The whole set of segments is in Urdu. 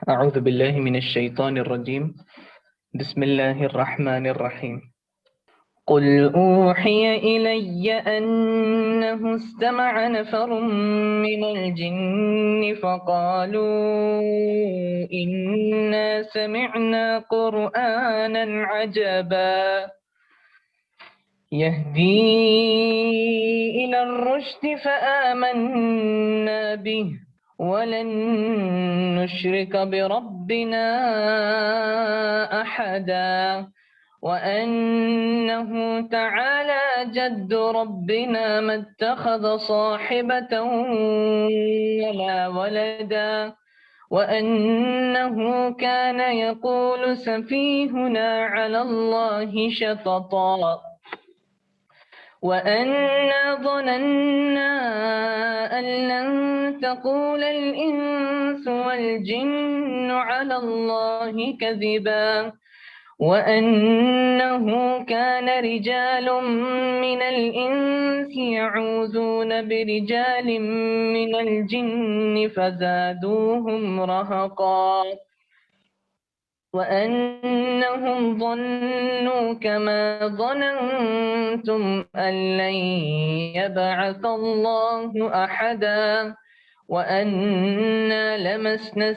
أعوذ بالله من الشيطان الرجيم. بسم الله الرحمن الرحيم. قل أوحي إلي أنه استمع نفر من الجن فقالوا إنا سمعنا قرآنا عجبا يهدي إلى الرشد فآمنا به ولن نشرك بربنا أحدا وأنه تعالى جد ربنا ما اتخذ صاحبة ولا ولدا وأنه كان يقول سفيهنا على الله شططا وأنا ظننا أن لن تقول الإنس والجن على الله كذبا وأنه كان رجال من الإنس يعوذون برجال من الجن فزادوهم رهقا وأنهم ظنوا كما ظننتم أن لن يبعث الله أحدا وأنا لمسنا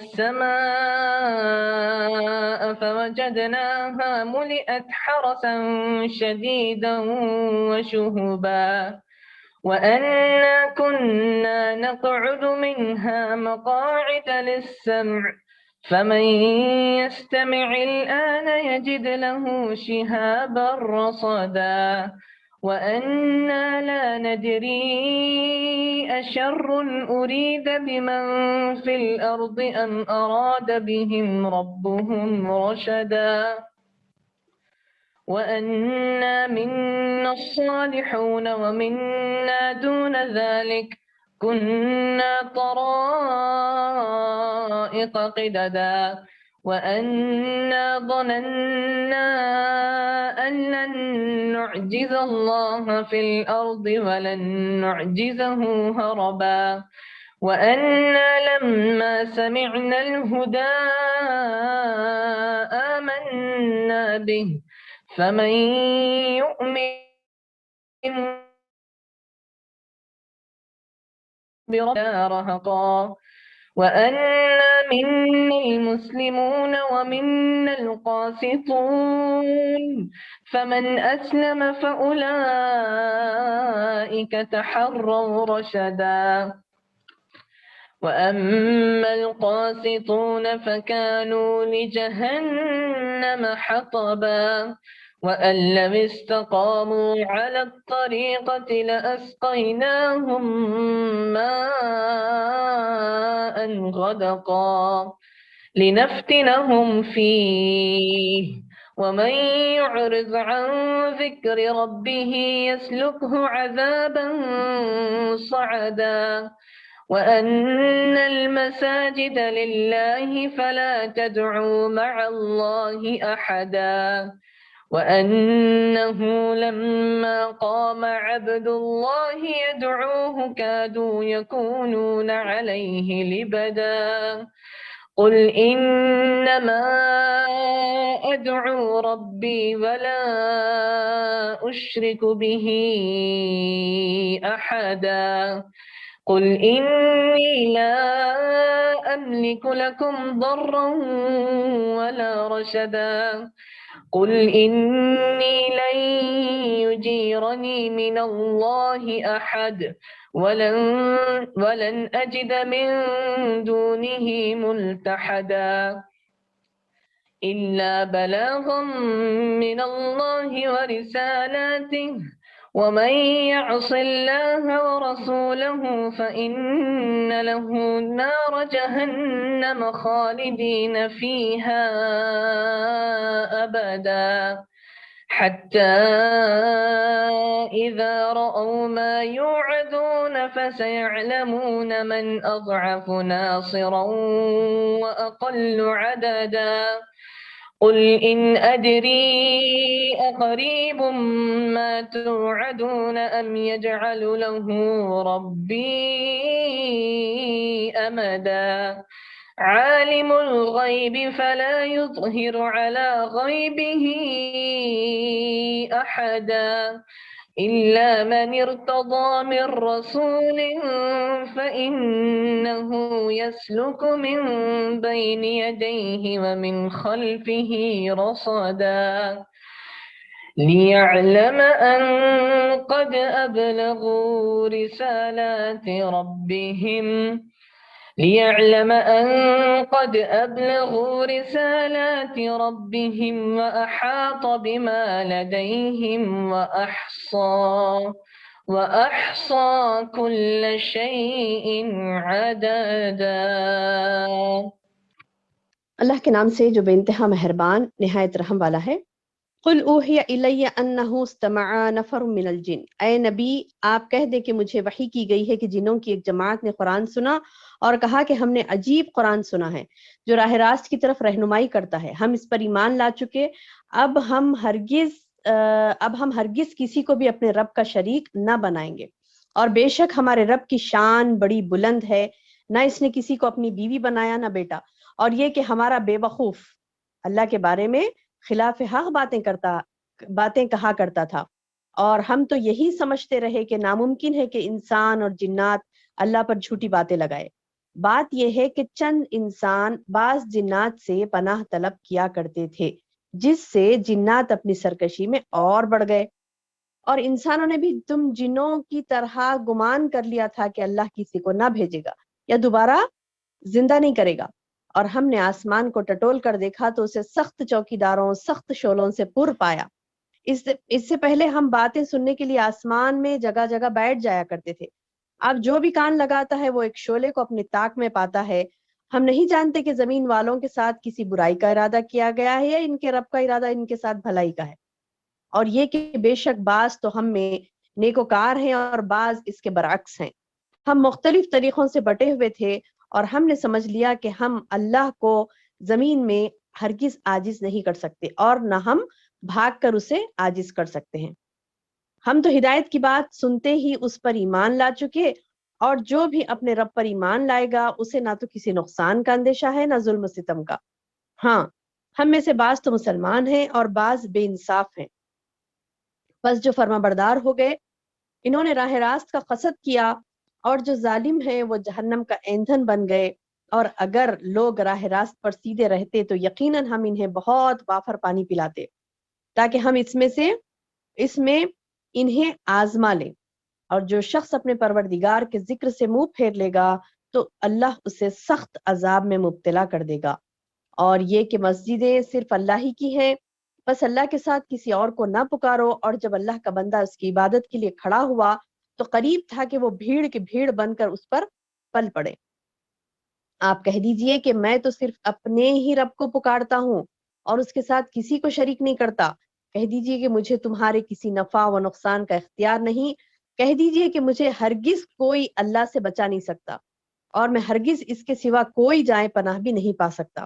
السماء فوجدناها ملئت حرسا شديدا وشهبا وأنا كنا نقعد منها مقاعد للسمع فمن يستمع الآن يجد له شهابا رصدا وأنا لا ندري أشر أريد بمن في الأرض أم أراد بهم ربهم رشدا وأنا منا الصالحون ومنا دون ذلك كنا طرائق قددا وأنا ظننا أن لن نعجز الله في الأرض ولن نعجزه هربا وأنا لما سمعنا الهدى آمنا به فمن يؤمن بربنا رهقا وأنا منا المسلمون ومنا القاسطون فمن أسلم فأولئك تحروا رشدا وأما القاسطون فكانوا لجهنم حطبا وأن لم استقاموا على الطريقة لأسقيناهم ماء غدقا لنفتنهم فيه ومن يعرض عن ذكر ربه يسلكه عذابا صعدا وأن المساجد لله فلا تدعوا مع الله أحدا وأنه لما قام عبد الله يدعوه كادوا يكونون عليه لبدا قل إنما أدعو ربي ولا أشرك به أحدا قل إني لا أملك لكم ضرا ولا رشدا قل إني لن يجيرني من الله أحد ولن أجد من دونه ملتحدا إلا بلاغا من الله ورسالاته ومن يعص الله ورسوله فإن له نار جهنم خالدين فيها أبدا حتى إذا رأوا ما يوعدون فسيعلمون من أضعف ناصرا وأقل عددا قل إن أدري أقريب ما توعدون أم يجعل له ربي أمدا عالم الغيب فلا يظهر على غيبه أحدا إلا من ارتضى من رسول فإنه يسلك من بين يديه ومن خلفه رصدا ليعلم أن قد أبلغوا رسالات ربهم وأحاط بما لديهم وأحصى كل شيء عددا۔ اللہ کے نام سے جو بے انتہا مہربان نہایت رحم والا ہے۔ قل اوحی الی انہ استمع نفر من الجن، اے نبی آپ کہہ دے کہ مجھے وحی کی گئی ہے کہ جنوں کی ایک جماعت نے قرآن سنا اور کہا کہ ہم نے عجیب قرآن سنا ہے جو راہ راست کی طرف رہنمائی کرتا ہے، ہم اس پر ایمان لا چکے، اب ہم ہرگز کسی کو بھی اپنے رب کا شریک نہ بنائیں گے، اور بے شک ہمارے رب کی شان بڑی بلند ہے، نہ اس نے کسی کو اپنی بیوی بنایا نہ بیٹا، اور یہ کہ ہمارا بے وقوف اللہ کے بارے میں خلاف حق باتیں کہا کرتا تھا، اور ہم تو یہی سمجھتے رہے کہ ناممکن ہے کہ انسان اور جنات اللہ پر جھوٹی باتیں لگائے۔ بات یہ ہے کہ چند انسان بعض جنات سے پناہ طلب کیا کرتے تھے، جس سے جنات اپنی سرکشی میں اور بڑھ گئے، اور انسانوں نے بھی تم جنوں کی طرح گمان کر لیا تھا کہ اللہ کسی کو نہ بھیجے گا یا دوبارہ زندہ نہیں کرے گا، اور ہم نے آسمان کو ٹٹول کر دیکھا تو اسے سخت چوکیداروں سخت شعلوں سے پر پایا۔ اس سے پہلے ہم باتیں سننے کے لیے آسمان میں جگہ جگہ بیٹھ جایا کرتے تھے، اب جو بھی کان لگاتا ہے وہ ایک شعلے کو اپنے طاق میں پاتا ہے۔ ہم نہیں جانتے کہ زمین والوں کے ساتھ کسی برائی کا ارادہ کیا گیا ہے یا ان کے رب کا ارادہ ان کے ساتھ بھلائی کا ہے، اور یہ کہ بے شک بعض تو ہم میں نیکوکار ہیں اور بعض اس کے برعکس ہیں۔ ہم مختلف طریقوں سے بٹے ہوئے تھے اور ہم نے سمجھ لیا کہ ہم اللہ کو زمین میں ہرگز عاجز نہیں کر سکتے اور نہ ہم بھاگ کر اسے عاجز کر سکتے ہیں۔ ہم تو ہدایت کی بات سنتے ہی اس پر ایمان لا چکے، اور جو بھی اپنے رب پر ایمان لائے گا اسے نہ تو کسی نقصان کا اندیشہ ہے نہ ظلم و ستم کا۔ ہاں، ہم میں سے بعض تو مسلمان ہیں اور بعض بے انصاف ہیں، بس جو فرما بردار ہو گئے انہوں نے راہ راست کا قصد کیا، اور جو ظالم ہیں وہ جہنم کا ایندھن بن گئے، اور اگر لوگ راہ راست پر سیدھے رہتے تو یقیناً ہم انہیں بہت وافر پانی پلاتے تاکہ ہم اس میں انہیں آزما لیں، اور جو شخص اپنے پروردگار کے ذکر سے منہ پھیر لے گا تو اللہ اسے سخت عذاب میں مبتلا کر دے گا۔ اور یہ کہ مسجدیں صرف اللہ ہی کی ہیں، بس اللہ کے ساتھ کسی اور کو نہ پکارو، اور جب اللہ کا بندہ اس کی عبادت کے لیے کھڑا ہوا تو قریب تھا کہ وہ بھیڑ کی بھیڑ بن کر اس پر پل پڑے۔ آپ کہہ دیجئے کہ میں تو صرف اپنے ہی رب کو پکارتا ہوں اور اس کے ساتھ کسی کو شریک نہیں کرتا، کہہ دیجئے کہ مجھے تمہارے کسی نفع و نقصان کا اختیار نہیں، کہہ دیجئے کہ مجھے ہرگز کوئی اللہ سے بچا نہیں سکتا، اور میں ہرگز اس کے سوا کوئی جائے پناہ بھی نہیں پا سکتا،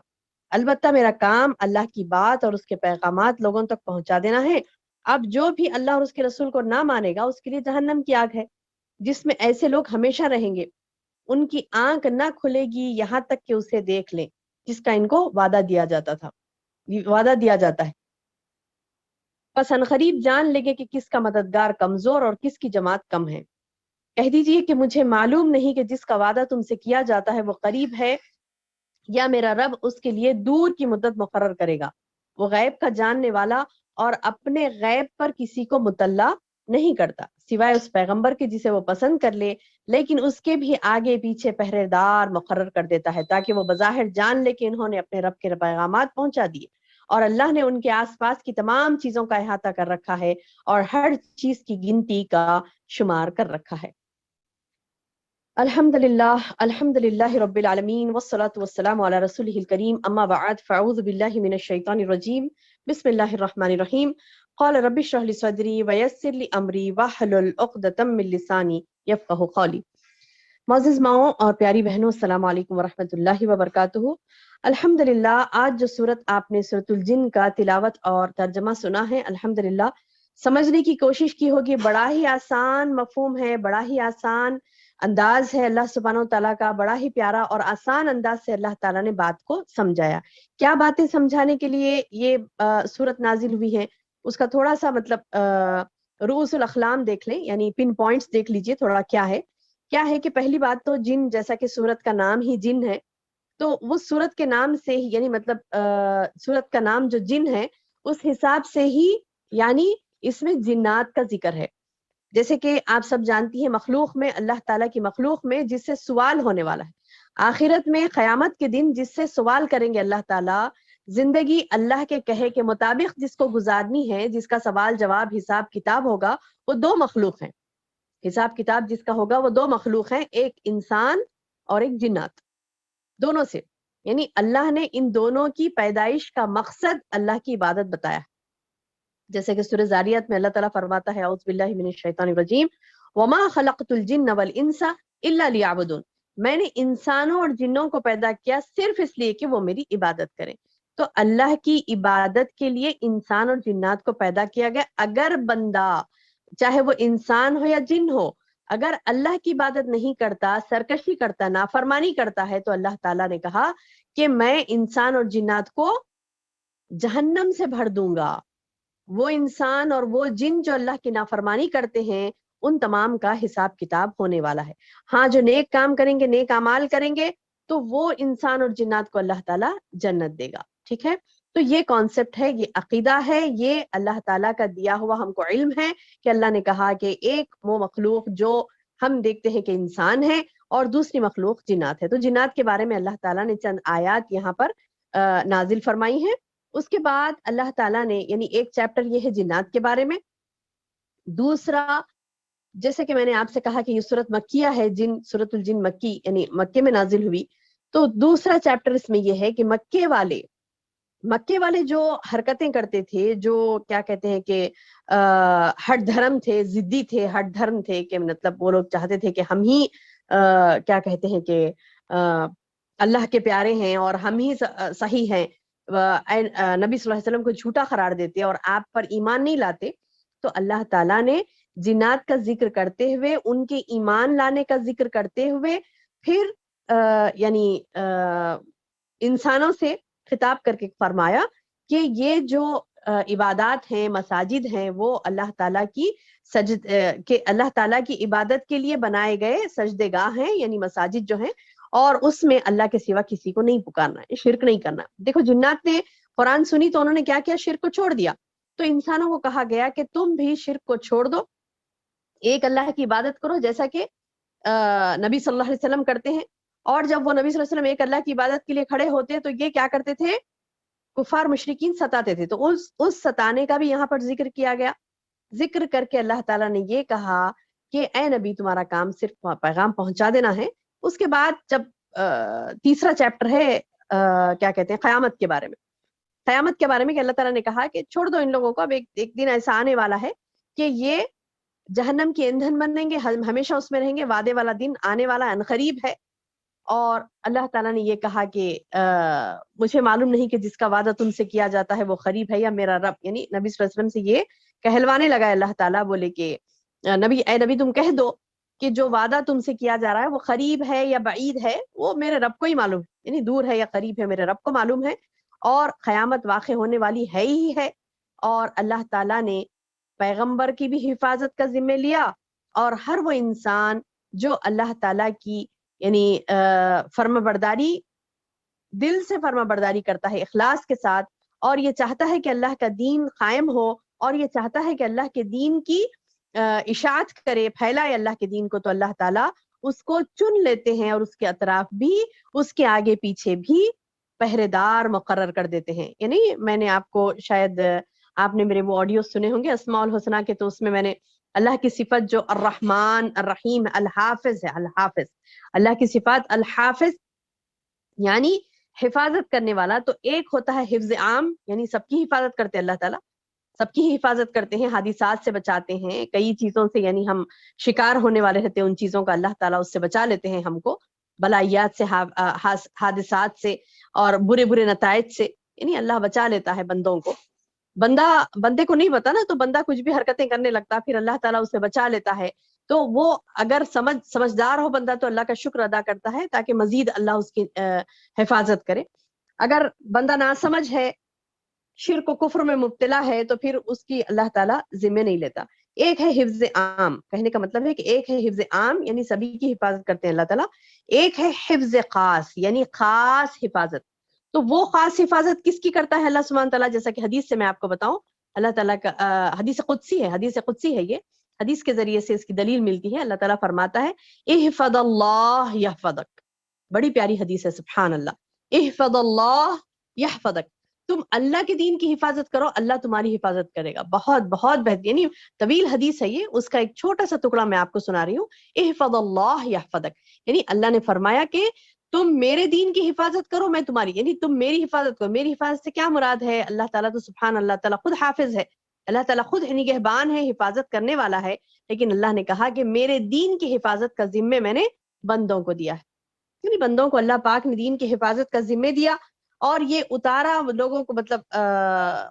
البتہ میرا کام اللہ کی بات اور اس کے پیغامات لوگوں تک پہنچا دینا ہے۔ اب جو بھی اللہ اور اس کے رسول کو نہ مانے گا اس کے لیے جہنم کی آگ ہے، جس میں ایسے لوگ ہمیشہ رہیں گے، ان کی آنکھ نہ کھلے گی یہاں تک کہ اسے دیکھ لیں جس کا ان کو وعدہ دیا جاتا ہے، پس عنقریب جان لگے کہ کس کا مددگار کمزور اور کس کی جماعت کم ہے۔ کہہ دیجئے کہ مجھے معلوم نہیں کہ جس کا وعدہ تم سے کیا جاتا ہے وہ قریب ہے یا میرا رب اس کے لیے دور کی مدت مقرر کرے گا۔ وہ غیب کا جاننے والا اور اپنے غیب پر کسی کو مطلع نہیں کرتا سوائے اس پیغمبر کے جسے وہ پسند کر لے، لیکن اس کے بھی آگے پیچھے پہرے دار مقرر کر دیتا ہے تاکہ وہ بظاہر جان لے کہ انہوں نے اپنے رب کے پیغامات پہنچا دیے، اور اللہ نے ان کے آس پاس کی تمام چیزوں کا احاطہ کر رکھا ہے اور ہر چیز کی گنتی کا شمار کر رکھا ہے۔ الحمد للہ رب العالمین والصلاة والسلام علی رسولہ الکریم، اما بعد فاعوذ باللہ من الشیطان الرجیم، بسم اللہ الرحمن الرحیم۔ قال رب اشرح لی صدری ویسر لی امری واحلل عقدۃ من لسانی یفقہوا قولی۔ معزز ماؤں اور پیاری بہنوں، السلام علیکم ورحمۃ اللہ وبرکاتہ۔ الحمدللہ آج جو سورت آپ نے سورۃ الجن کا تلاوت اور ترجمہ سنا ہے، الحمدللہ سمجھنے کی کوشش کی ہوگی، بڑا ہی آسان مفہوم ہے، بڑا ہی آسان انداز ہے اللہ سبحانہ و تعالیٰ کا، بڑا ہی پیارا اور آسان انداز سے اللہ تعالیٰ نے بات کو سمجھایا. کیا باتیں سمجھانے کے لیے یہ سورت نازل ہوئی ہے، اس کا تھوڑا سا مطلب رؤوس الاقلام دیکھ لیں، یعنی پن پوائنٹس دیکھ لیجئے تھوڑا. کیا ہے کہ پہلی بات تو جن، جیسا کہ سورت کا نام ہی جن ہے، تو وہ سورت کے نام سے ہی، یعنی مطلب سورت کا نام جو جن ہے اس حساب سے ہی، یعنی اس میں جنات کا ذکر ہے. جیسے کہ آپ سب جانتی ہیں مخلوق میں، اللہ تعالیٰ کی مخلوق میں جس سے سوال ہونے والا ہے آخرت میں، قیامت کے دن جس سے سوال کریں گے اللہ تعالیٰ، زندگی اللہ کے کہے کے مطابق جس کو گزارنی ہے، جس کا سوال جواب حساب کتاب ہوگا، وہ دو مخلوق ہیں. حساب کتاب جس کا ہوگا وہ دو مخلوق ہیں، ایک انسان اور ایک جنات، دونوں سے. یعنی اللہ نے ان دونوں کی پیدائش کا مقصد اللہ کی عبادت بتایا. جیسے کہ سورہ زاریات میں اللہ تعالیٰ فرماتا ہے اعوذ باللہ من الشیطان الرجیم وما خلقت الجن والانس الا لیعبدون، میں نے انسانوں اور جنوں کو پیدا کیا صرف اس لیے کہ وہ میری عبادت کریں. تو اللہ کی عبادت کے لیے انسان اور جنات کو پیدا کیا گیا. اگر بندہ چاہے وہ انسان ہو یا جن ہو، اگر اللہ کی عبادت نہیں کرتا، سرکشی کرتا، نافرمانی کرتا ہے، تو اللہ تعالیٰ نے کہا کہ میں انسان اور جنات کو جہنم سے بھر دوں گا. وہ انسان اور وہ جن جو اللہ کی نافرمانی کرتے ہیں ان تمام کا حساب کتاب ہونے والا ہے. ہاں جو نیک کام کریں گے، نیک اعمال کریں گے، تو وہ انسان اور جنات کو اللہ تعالیٰ جنت دے گا. ٹھیک ہے، تو یہ کانسیپٹ ہے، یہ عقیدہ ہے، یہ اللہ تعالیٰ کا دیا ہوا ہم کو علم ہے کہ اللہ نے کہا کہ ایک وہ مخلوق جو ہم دیکھتے ہیں کہ انسان ہے اور دوسری مخلوق جنات ہے. تو جنات کے بارے میں اللہ تعالیٰ نے چند آیات یہاں پر نازل فرمائی ہیں. اس کے بعد اللہ تعالیٰ نے، یعنی ایک چیپٹر یہ ہے جنات کے بارے میں. دوسرا، جیسے کہ میں نے آپ سے کہا کہ یہ سورت مکیہ ہے، جن، سورت الجن مکی، یعنی مکے میں نازل ہوئی. تو دوسرا چیپٹر اس میں یہ ہے کہ مکے والے جو حرکتیں کرتے تھے، جو کیا کہتے ہیں کہ ہٹ دھرم تھے، ضدی تھے، ہٹ دھرم تھے، کہ مطلب وہ لوگ چاہتے تھے کہ ہم ہی کیا کہتے ہیں کہ اللہ کے پیارے ہیں اور ہم ہی صحیح ہیں، نبی صلی اللہ علیہ وسلم کو جھوٹا قرار دیتے اور آپ پر ایمان نہیں لاتے. تو اللہ تعالیٰ نے جنات کا ذکر کرتے ہوئے، ان کے ایمان لانے کا ذکر کرتے ہوئے، پھر یعنی انسانوں سے خطاب کر کے فرمایا کہ یہ جو عبادات ہیں، مساجد ہیں، وہ اللہ تعالیٰ کی اللہ تعالیٰ کی عبادت کے لیے بنائے گئے سجدے گاہ ہیں، یعنی مساجد جو ہیں، اور اس میں اللہ کے سوا کسی کو نہیں پکارنا ہے، شرک نہیں کرنا. دیکھو جنات نے قرآن سنی تو انہوں نے کیا کیا؟ شرک کو چھوڑ دیا. تو انسانوں کو کہا گیا کہ تم بھی شرک کو چھوڑ دو، ایک اللہ کی عبادت کرو جیسا کہ نبی صلی اللہ علیہ وسلم کرتے ہیں. اور جب وہ نبی صلی اللہ علیہ وسلم ایک اللہ کی عبادت کے لیے کھڑے ہوتے تو یہ کیا کرتے تھے؟ کفار مشرکین ستاتے تھے. تو اس ستانے کا بھی یہاں پر ذکر کیا گیا. ذکر کر کے اللہ تعالیٰ نے یہ کہا کہ اے نبی تمہارا کام صرف پیغام پہنچا دینا ہے. اس کے بعد جب تیسرا چیپٹر ہے کیا کہتے ہیں قیامت کے بارے میں کہ اللہ تعالیٰ نے کہا کہ چھوڑ دو ان لوگوں کو، اب ایک دن ایسا آنے والا ہے کہ یہ جہنم کے ایندھن بنیں گے، ہمیشہ اس میں رہیں گے، وعدے والا دن آنے والا عنقریب ہے. اور اللہ تعالیٰ نے یہ کہا کہ مجھے معلوم نہیں کہ جس کا وعدہ تم سے کیا جاتا ہے وہ قریب ہے یا میرا رب، یعنی نبی صلی اللہ علیہ وسلم سے یہ کہلوانے لگا اللہ تعالیٰ، بولے کہ اے نبی تم کہہ دو کہ جو وعدہ تم سے کیا جا رہا ہے وہ قریب ہے یا بعید ہے، وہ میرے رب کو ہی معلوم ہے، یعنی دور ہے یا قریب ہے میرے رب کو معلوم ہے. اور قیامت واقع ہونے والی ہے ہی ہے. اور اللہ تعالیٰ نے پیغمبر کی بھی حفاظت کا ذمہ لیا، اور ہر وہ انسان جو اللہ تعالیٰ کی یعنی فرما برداری، دل سے فرما برداری کرتا ہے اخلاص کے ساتھ، اور یہ چاہتا ہے کہ اللہ کا دین قائم ہو، اور یہ چاہتا ہے کہ اللہ کے دین کی اشاعت کرے، پھیلائے اللہ کے دین کو، تو اللہ تعالیٰ اس کو چن لیتے ہیں اور اس کے اطراف بھی، اس کے آگے پیچھے بھی پہرے دار مقرر کر دیتے ہیں. یعنی میں نے آپ کو، شاید آپ نے میرے وہ آڈیو سنے ہوں گے اسماء الحسنہ کے، تو اس میں نے اللہ کی صفت جو الرحمن الرحیم الحافظ ہے، الحافظ، اللہ کی صفات الحافظ یعنی حفاظت کرنے والا. تو ایک ہوتا ہے حفظ عام، یعنی سب کی حفاظت کرتے اللہ تعالیٰ، سب کی حفاظت کرتے ہیں، حادثات سے بچاتے ہیں، کئی چیزوں سے یعنی ہم شکار ہونے والے رہتے ہیں ان چیزوں کا اللہ تعالیٰ اس سے بچا لیتے ہیں ہم کو، بلائیات سے، حادثات سے اور برے برے نتائج سے، یعنی اللہ بچا لیتا ہے بندوں کو. بندے کو نہیں پتا نا، تو بندہ کچھ بھی حرکتیں کرنے لگتا، پھر اللہ تعالیٰ اسے بچا لیتا ہے. تو وہ اگر سمجھدار ہو بندہ تو اللہ کا شکر ادا کرتا ہے تاکہ مزید اللہ اس کی حفاظت کرے. اگر بندہ ناسمجھ ہے، شرک و کفر میں مبتلا ہے، تو پھر اس کی اللہ تعالیٰ ذمہ نہیں لیتا. ایک ہے حفظ عام، کہنے کا مطلب ہے کہ ایک ہے حفظ عام یعنی سبھی کی حفاظت کرتے ہیں اللہ تعالیٰ، ایک ہے حفظ خاص یعنی خاص حفاظت. تو وہ خاص حفاظت کس کی کرتا ہے اللہ سبحانہ تعالیٰ؟ جیسا کہ حدیث سے میں آپ کو بتاؤں، اللہ تعالیٰ کا حدیث قدسی ہے یہ، حدیث کے ذریعے سے اس کی دلیل ملتی ہے. اللہ تعالیٰ فرماتا ہے احفظ اللہ یحفظک، بڑی پیاری حدیث ہے، سبحان اللہ. احفظ اللہ یحفظک، تم اللہ کے دین کی حفاظت کرو، اللہ تمہاری حفاظت کرے گا. بہت بہت بہترین، یعنی طویل حدیث ہے یہ، اس کا ایک چھوٹا سا ٹکڑا میں آپ کو سنا رہی ہوں. احفظ اللہ یحفظک، یعنی اللہ نے فرمایا کہ تم میرے دین کی حفاظت کرو، میں تمہاری، یعنی تم میری حفاظت کرو. میری حفاظت سے کیا مراد ہے؟ اللہ تعالیٰ تو سبحان اللہ تعالیٰ خود حافظ ہے، اللہ تعالیٰ خود نگہبان ہے، حفاظت کرنے والا ہے. لیکن اللہ نے کہا کہ میرے دین کی حفاظت کا ذمہ میں نے بندوں کو دیا ہے، یعنی بندوں کو اللہ پاک نے دین کی حفاظت کا ذمہ دیا. اور یہ اتارا لوگوں کو، مطلب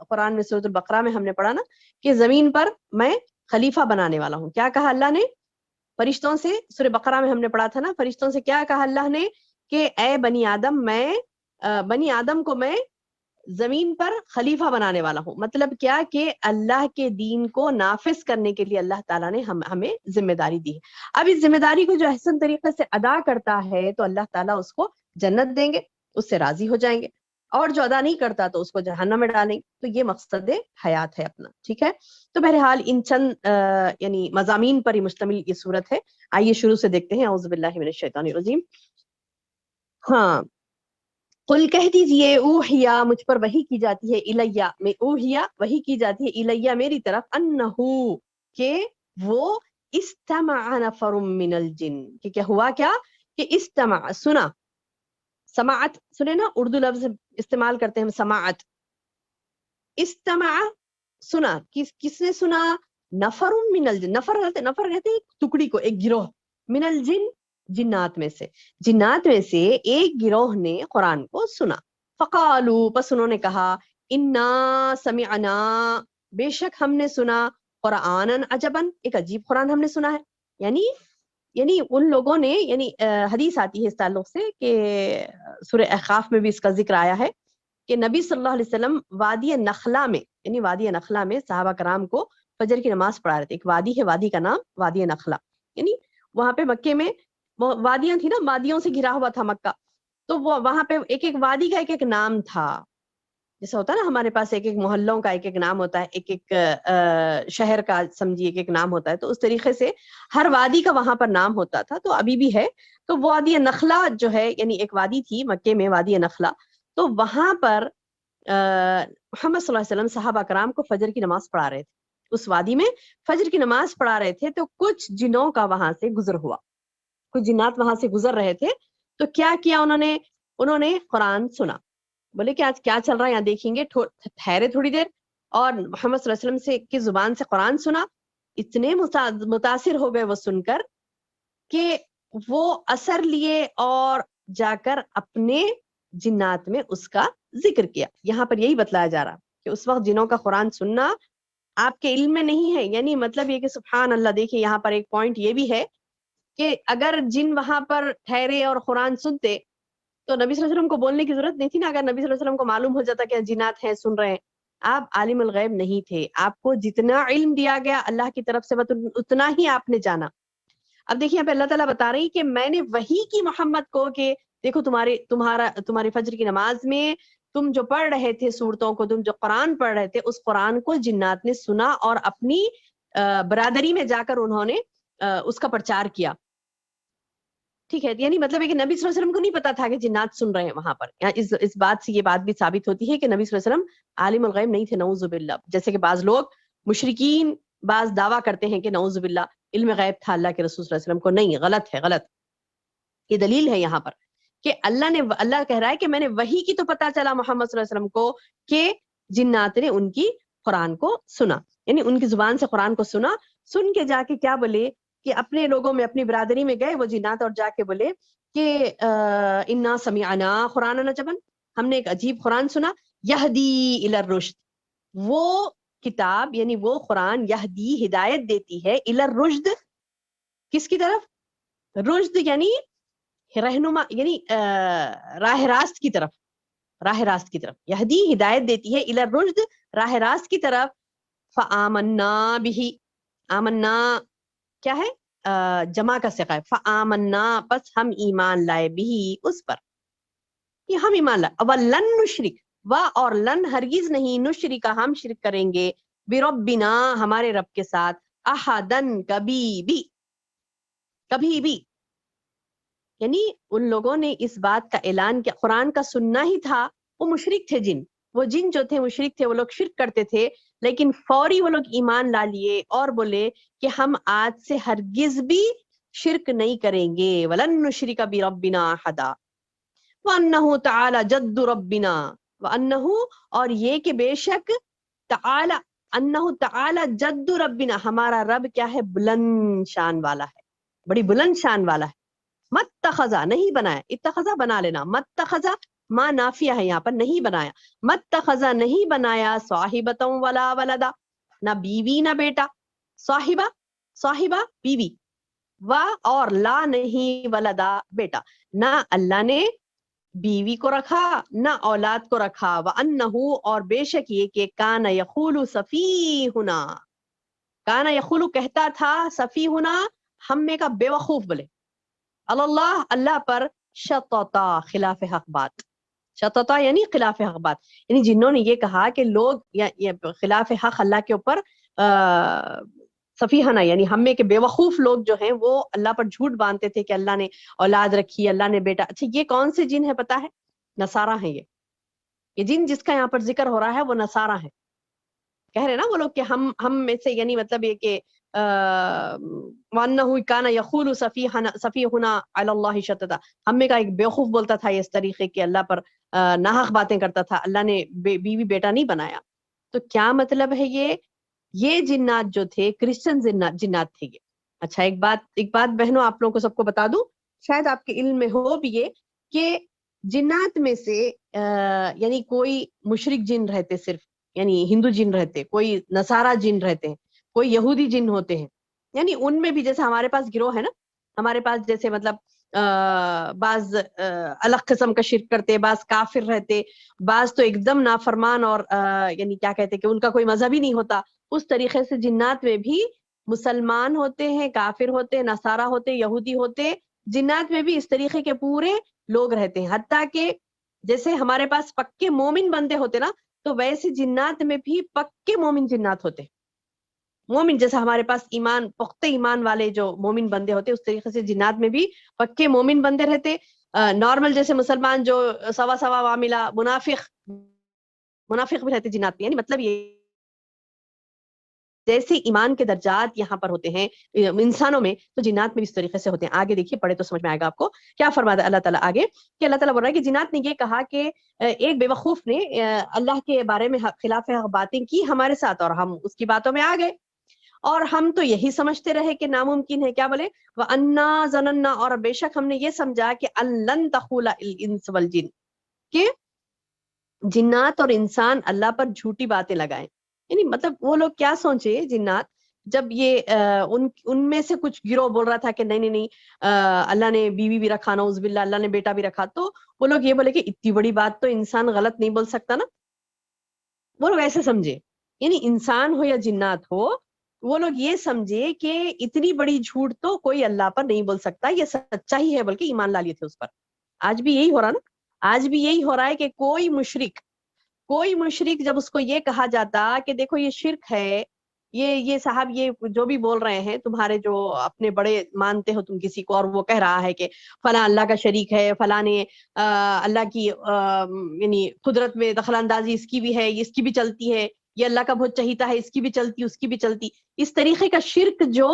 قرآن میں سورۃ البقرہ میں ہم نے پڑھا نا کہ زمین پر میں خلیفہ بنانے والا ہوں. کیا کہا اللہ نے فرشتوں سے؟ سورۃ بقرہ میں ہم نے پڑھا تھا نا، فرشتوں سے کیا کہا اللہ نے کہ اے بنی آدم، میں بنی آدم کو میں زمین پر خلیفہ بنانے والا ہوں. مطلب کیا کہ اللہ کے دین کو نافذ کرنے کے لیے اللہ تعالیٰ نے ہمیں ذمہ داری دی ہے. اب اس ذمہ داری کو جو احسن طریقے سے ادا کرتا ہے تو اللہ تعالیٰ اس کو جنت دیں گے، اس سے راضی ہو جائیں گے، اور جو ادا نہیں کرتا تو اس کو جہنم میں ڈالیں گے. تو یہ مقصد حیات ہے اپنا. ٹھیک ہے، تو بہرحال ان چند یعنی مضامین پر ہی مشتمل یہ صورت ہے. آئیے شروع سے دیکھتے ہیں. اعوذ باللہ من الشیطان الرجیم. ہاں، قل کہہ دیجئے، اوحیا، مجھ پر وحی کی جاتی ہے، الیہ، میں اوحیا، وحی کی جاتی ہے، الیہ، میری طرف، انہو، کہ وہ، استمع نفر من الجن، کہ کیا ہوا، کیا کہ استمع، سنا، سماعت سنے نا، اردو لفظ استعمال کرتے ہیں سماعت. استمع، سنا، کس نے سنا؟ نفر من الجن، نفر کہتے ہیں ایک ٹکڑی کو، ایک گروہ، من الجن، جنات میں سے، جنات میں سے ایک گروہ نے قرآن کو سنا. فقالو، پس انہوں نے کہا، انا سمعنا، بے شک ہم نے سنا، قرآنن عجبن، ایک عجیب قرآن ہم نے سنا ہے. یعنی ان لوگوں نے، یعنی حدیث آتی ہے اس تعلق سے کہ سورہ احقاف میں بھی اس کا ذکر آیا ہے کہ نبی صلی اللہ علیہ وسلم وادی نخلا میں، یعنی وادی نخلا میں صحابہ کرام کو فجر کی نماز پڑھا رہے تھے. ایک وادی ہے، وادی کا نام وادی نخلا، یعنی وہاں پہ مکے میں وادیاں تھی نا، وادیوں سے گھرا ہوا تھا مکہ. تو وہ وہاں پہ ایک ایک وادی کا ایک ایک نام تھا. جیسا ہوتا ہے نا ہمارے پاس ایک ایک محلوں کا ایک ایک نام ہوتا ہے، ایک ایک شہر کا سمجھیے ایک ایک نام ہوتا ہے. تو اس طریقے سے ہر وادی کا وہاں پر نام ہوتا تھا، تو ابھی بھی ہے. تو وادی نخلا جو ہے، یعنی ایک وادی تھی مکے میں، وادی نخلا. تو وہاں پر محمد صلی اللہ علیہ وسلم صحابہ کرام کو فجر کی نماز پڑھا رہے تھے. اس وادی میں فجر کی نماز پڑھا رہے تھے، تو کچھ جنوں کا وہاں سے گزر ہوا، کچھ جنات وہاں سے گزر رہے تھے. تو کیا کیا انہوں نے قرآن سنا. بولے کہ آج کیا چل رہا ہے یہاں دیکھیں گے، ٹھہرے تھوڑی دیر، اور محمد صلی اللہ علیہ وسلم سے کی زبان سے قرآن سنا. اتنے متاثر ہو گئے وہ سن کر کہ وہ اثر لیے اور جا کر اپنے جنات میں اس کا ذکر کیا. یہاں پر یہی بتلایا جا رہا کہ اس وقت جنوں کا قرآن سننا آپ کے علم میں نہیں ہے. یعنی مطلب یہ کہ سبحان اللہ، دیکھیں یہاں پر ایک پوائنٹ یہ بھی ہے کہ اگر جن وہاں پر ٹھہرے اور قرآن سنتے تو نبی صلی اللہ علیہ وسلم کو بولنے کی ضرورت نہیں تھی نا. اگر نبی صلی اللہ علیہ وسلم کو معلوم ہو جاتا کہ جنات ہیں سن رہے ہیں. آپ عالم الغیب نہیں تھے، آپ کو جتنا علم دیا گیا اللہ کی طرف سے اتنا ہی آپ نے جانا. اب دیکھیے یہاں پہ اللہ تعالیٰ بتا رہی کہ میں نے وحی کی محمد کو کہ دیکھو تمہاری فجر کی نماز میں تم جو پڑھ رہے تھے صورتوں کو، تم جو قرآن پڑھ رہے تھے، اس قرآن کو جنات نے سنا اور اپنی برادری میں جا کر انہوں نے اس کا پرچار کیا. ٹھیک ہے، یعنی مطلب ہے کہ نبی صلی اللہ علیہ وسلم کو نہیں پتا تھا کہ جنات سن رہے ہیں وہاں پر. اس بات سے یہ بات بھی ثابت ہوتی ہے کہ نبی صلی اللہ علیہ وسلم عالم الغیب نہیں تھے، نعوذ باللہ. جیسے کہ بعض لوگ مشرکین بعض دعویٰ کرتے ہیں کہ نعوذ باللہ علم غیب تھا اللہ کے رسول صلی اللہ علیہ وسلم کو. نہیں، غلط ہے، غلط. یہ دلیل ہے یہاں پر کہ اللہ کہہ رہا ہے کہ میں نے وحی کی تو پتا چلا محمد صلی اللہ علیہ وسلم کو کہ جنات نے ان کی قرآن کو سنا، یعنی ان کی زبان سے قرآن کو سنا. سن کے جا کے کیا بولے کہ اپنے لوگوں میں، اپنی برادری میں گئے وہ جنات اور جا کے بولے کہ انا سمعنا قرآن عجبا، ہم نے ایک عجیب قرآن سنا، یہدی الی الرشد، وہ کتاب یعنی وہ قرآن، یہدی ہدایت دیتی ہے، الی الرشد، کس کی طرف؟ رشد یعنی رہنما، یعنی راہ راست کی طرف، راہ راست کی طرف. یہدی ہدایت دیتی ہے، الی الرشد راہ راست کی طرف. فآمنا بھی، آمنا کیا ہے؟ جمع کا صیغہ ہے. فآمنا پس ہم ایمان لائے بھی اس پر، یہ ہم ایمان لائے. ولن نشرک و اور لن ہرگز نہیں، نشرک ہم شرک کریں گے، بربنا ہمارے رب کے ساتھ، احدن کبھی بھی، کبھی بھی. یعنی ان لوگوں نے اس بات کا اعلان کیا، قرآن کا سننا ہی تھا. وہ مشرک تھے جن، وہ جن جو تھے مشرک تھے، وہ لوگ شرک کرتے تھے، لیکن فوری وہ لوگ ایمان لا لیے اور بولے کہ ہم آج سے ہرگز بھی شرک نہیں کریں گے. ولن نشرک بربنا احدا وانہ تعالی جد ربنا، وانہ اور یہ کہ بے شک، تعالی انہ تعالی جد ربنا ہمارا رب کیا ہے؟ بلند شان والا ہے، بڑی بلند شان والا ہے. متخذا نہیں بنایا، اتخذا بنا لینا، متخذا ما نافیہ ہے یہاں پر، نہیں بنایا. متخذا نہیں بنایا، صاحبۃ ولا ولدا نہ بیوی نہ بیٹا، صاحبہ صاحبہ بیوی، و اور لا نہیں ولدا بیٹا، نہ اللہ نے بیوی کو رکھا نہ اولاد کو رکھا. وانہ اور بے شک یہ کہ کان یقول سفیہنا، کان یقول کہتا تھا، سفیہنا ہم میں کا بے وقوف بولے، اللہ اللہ پر، شططا خلاف حق بات، شططا یعنی خلاف حق بات. یعنی جنہوں نے یہ کہا کہ لوگ یا خلاف حق اللہ کے اوپر سفیہنا یعنی ہم میں کے بے وقوف لوگ جو ہیں وہ اللہ پر جھوٹ باندھتے تھے کہ اللہ نے اولاد رکھی، اللہ نے بیٹا. اچھا یہ کون سے جن ہے پتا ہے؟ نصارہ ہیں. یہ جن جس کا یہاں پر ذکر ہو رہا ہے وہ نصارہ ہیں. کہہ رہے نا وہ لوگ کہ ہم میں سے، یعنی مطلب یہ کہ وَأَنَّهُ كَانَ يَخُولُ سَفِيهُنَا عَلَى اللَّهِ شَطَطًا، ہم میں کا ایک بیوقوف بولتا تھا اس طریقے کے اللہ پر ناحق باتیں کرتا تھا، اللہ نے بیوی بیٹا نہیں بنایا. تو کیا مطلب ہے؟ یہ جنات جو تھے کرسچن جنات تھے یہ. اچھا ایک بات بہنوں آپ لوگوں کو سب کو بتا دوں، شاید آپ کے علم میں ہو بھی یہ کہ جنات میں سے یعنی کوئی مشرک جن رہتے صرف، یعنی ہندو جن رہتے، کوئی نصارہ جن رہتے ہیں، کوئی یہودی جن ہوتے ہیں. یعنی ان میں بھی جیسے ہمارے پاس گروہ ہے نا، ہمارے پاس جیسے مطلب بعض الگ قسم کا شرک کرتے، بعض کافر رہتے، بعض تو ایک دم نافرمان اور یعنی کیا کہتے کہ ان کا کوئی مذہب ہی نہیں ہوتا. اس طریقے سے جنات میں بھی مسلمان ہوتے ہیں، کافر ہوتے ہیں، نصارہ ہوتے، یہودی ہوتے. جنات میں بھی اس طریقے کے پورے لوگ رہتے ہیں. حتیٰ کہ جیسے ہمارے پاس پکے مومن بندے ہوتے نا، تو ویسے جنات میں بھی پکے مومن جنات ہوتے. مومن جیسا ہمارے پاس ایمان، پختہ ایمان والے جو مومن بندے ہوتے، اس طریقے سے جنات میں بھی پکے مومن بندے رہتے. نارمل جیسے مسلمان جو سوا سوا معاملہ، منافق بھی رہتے جنات میں. یعنی مطلب یہ جیسے ایمان کے درجات یہاں پر ہوتے ہیں انسانوں میں، تو جنات میں بھی اس طریقے سے ہوتے ہیں. آگے دیکھیے، پڑھے تو سمجھ میں آئے گا آپ کو کیا فرماتا ہے اللہ تعالیٰ آگے، کہ اللہ تعالیٰ بول رہا ہے کہ جنات نے یہ کہا کہ ایک بے وقوف نے اللہ کے بارے میں خلاف حق باتیں کی ہمارے ساتھ، اور ہم اس کی باتوں میں آ گئے، اور ہم تو یہی سمجھتے رہے کہ ناممکن ہے. کیا بولے؟ وَأَنَّا ظَنَنَّا اور بے شک ہم نے یہ سمجھا کہ أَن لَن تَقُولَ الْإِنسُ وَالْجِنُّ کہ جنات اور انسان اللہ پر جھوٹی باتیں لگائیں. یعنی مطلب وہ لوگ کیا سوچے جنات، جب یہ ان میں سے کچھ گروہ بول رہا تھا کہ نہیں نہیں نہیں اللہ نے بیوی بھی رکھا، نعوذ باللہ اللہ نے بیٹا بھی رکھا، تو وہ لوگ یہ بولے کہ اتنی بڑی بات تو انسان غلط نہیں بول سکتا نا. وہ لوگ ایسے سمجھے، یعنی انسان ہو یا جنات ہو، وہ لوگ یہ سمجھے کہ اتنی بڑی جھوٹ تو کوئی اللہ پر نہیں بول سکتا، یہ سچا ہی ہے، بلکہ ایمان لا لیے تھے اس پر. آج بھی یہی ہو رہا نا، آج بھی یہی ہو رہا ہے کہ کوئی مشرک جب اس کو یہ کہا جاتا کہ دیکھو یہ شرک ہے، یہ صاحب یہ جو بھی بول رہے ہیں تمہارے جو اپنے بڑے مانتے ہو تم کسی کو، اور وہ کہہ رہا ہے کہ فلاں اللہ کا شریک ہے، فلاں نے اللہ کی یعنی قدرت میں دخل اندازی اس کی بھی ہے، اس کی بھی چلتی ہے، یہ اللہ کا بہت چہیتا ہے، اس کی بھی چلتی، اس کی بھی چلتی. اس طریقے کا شرک جو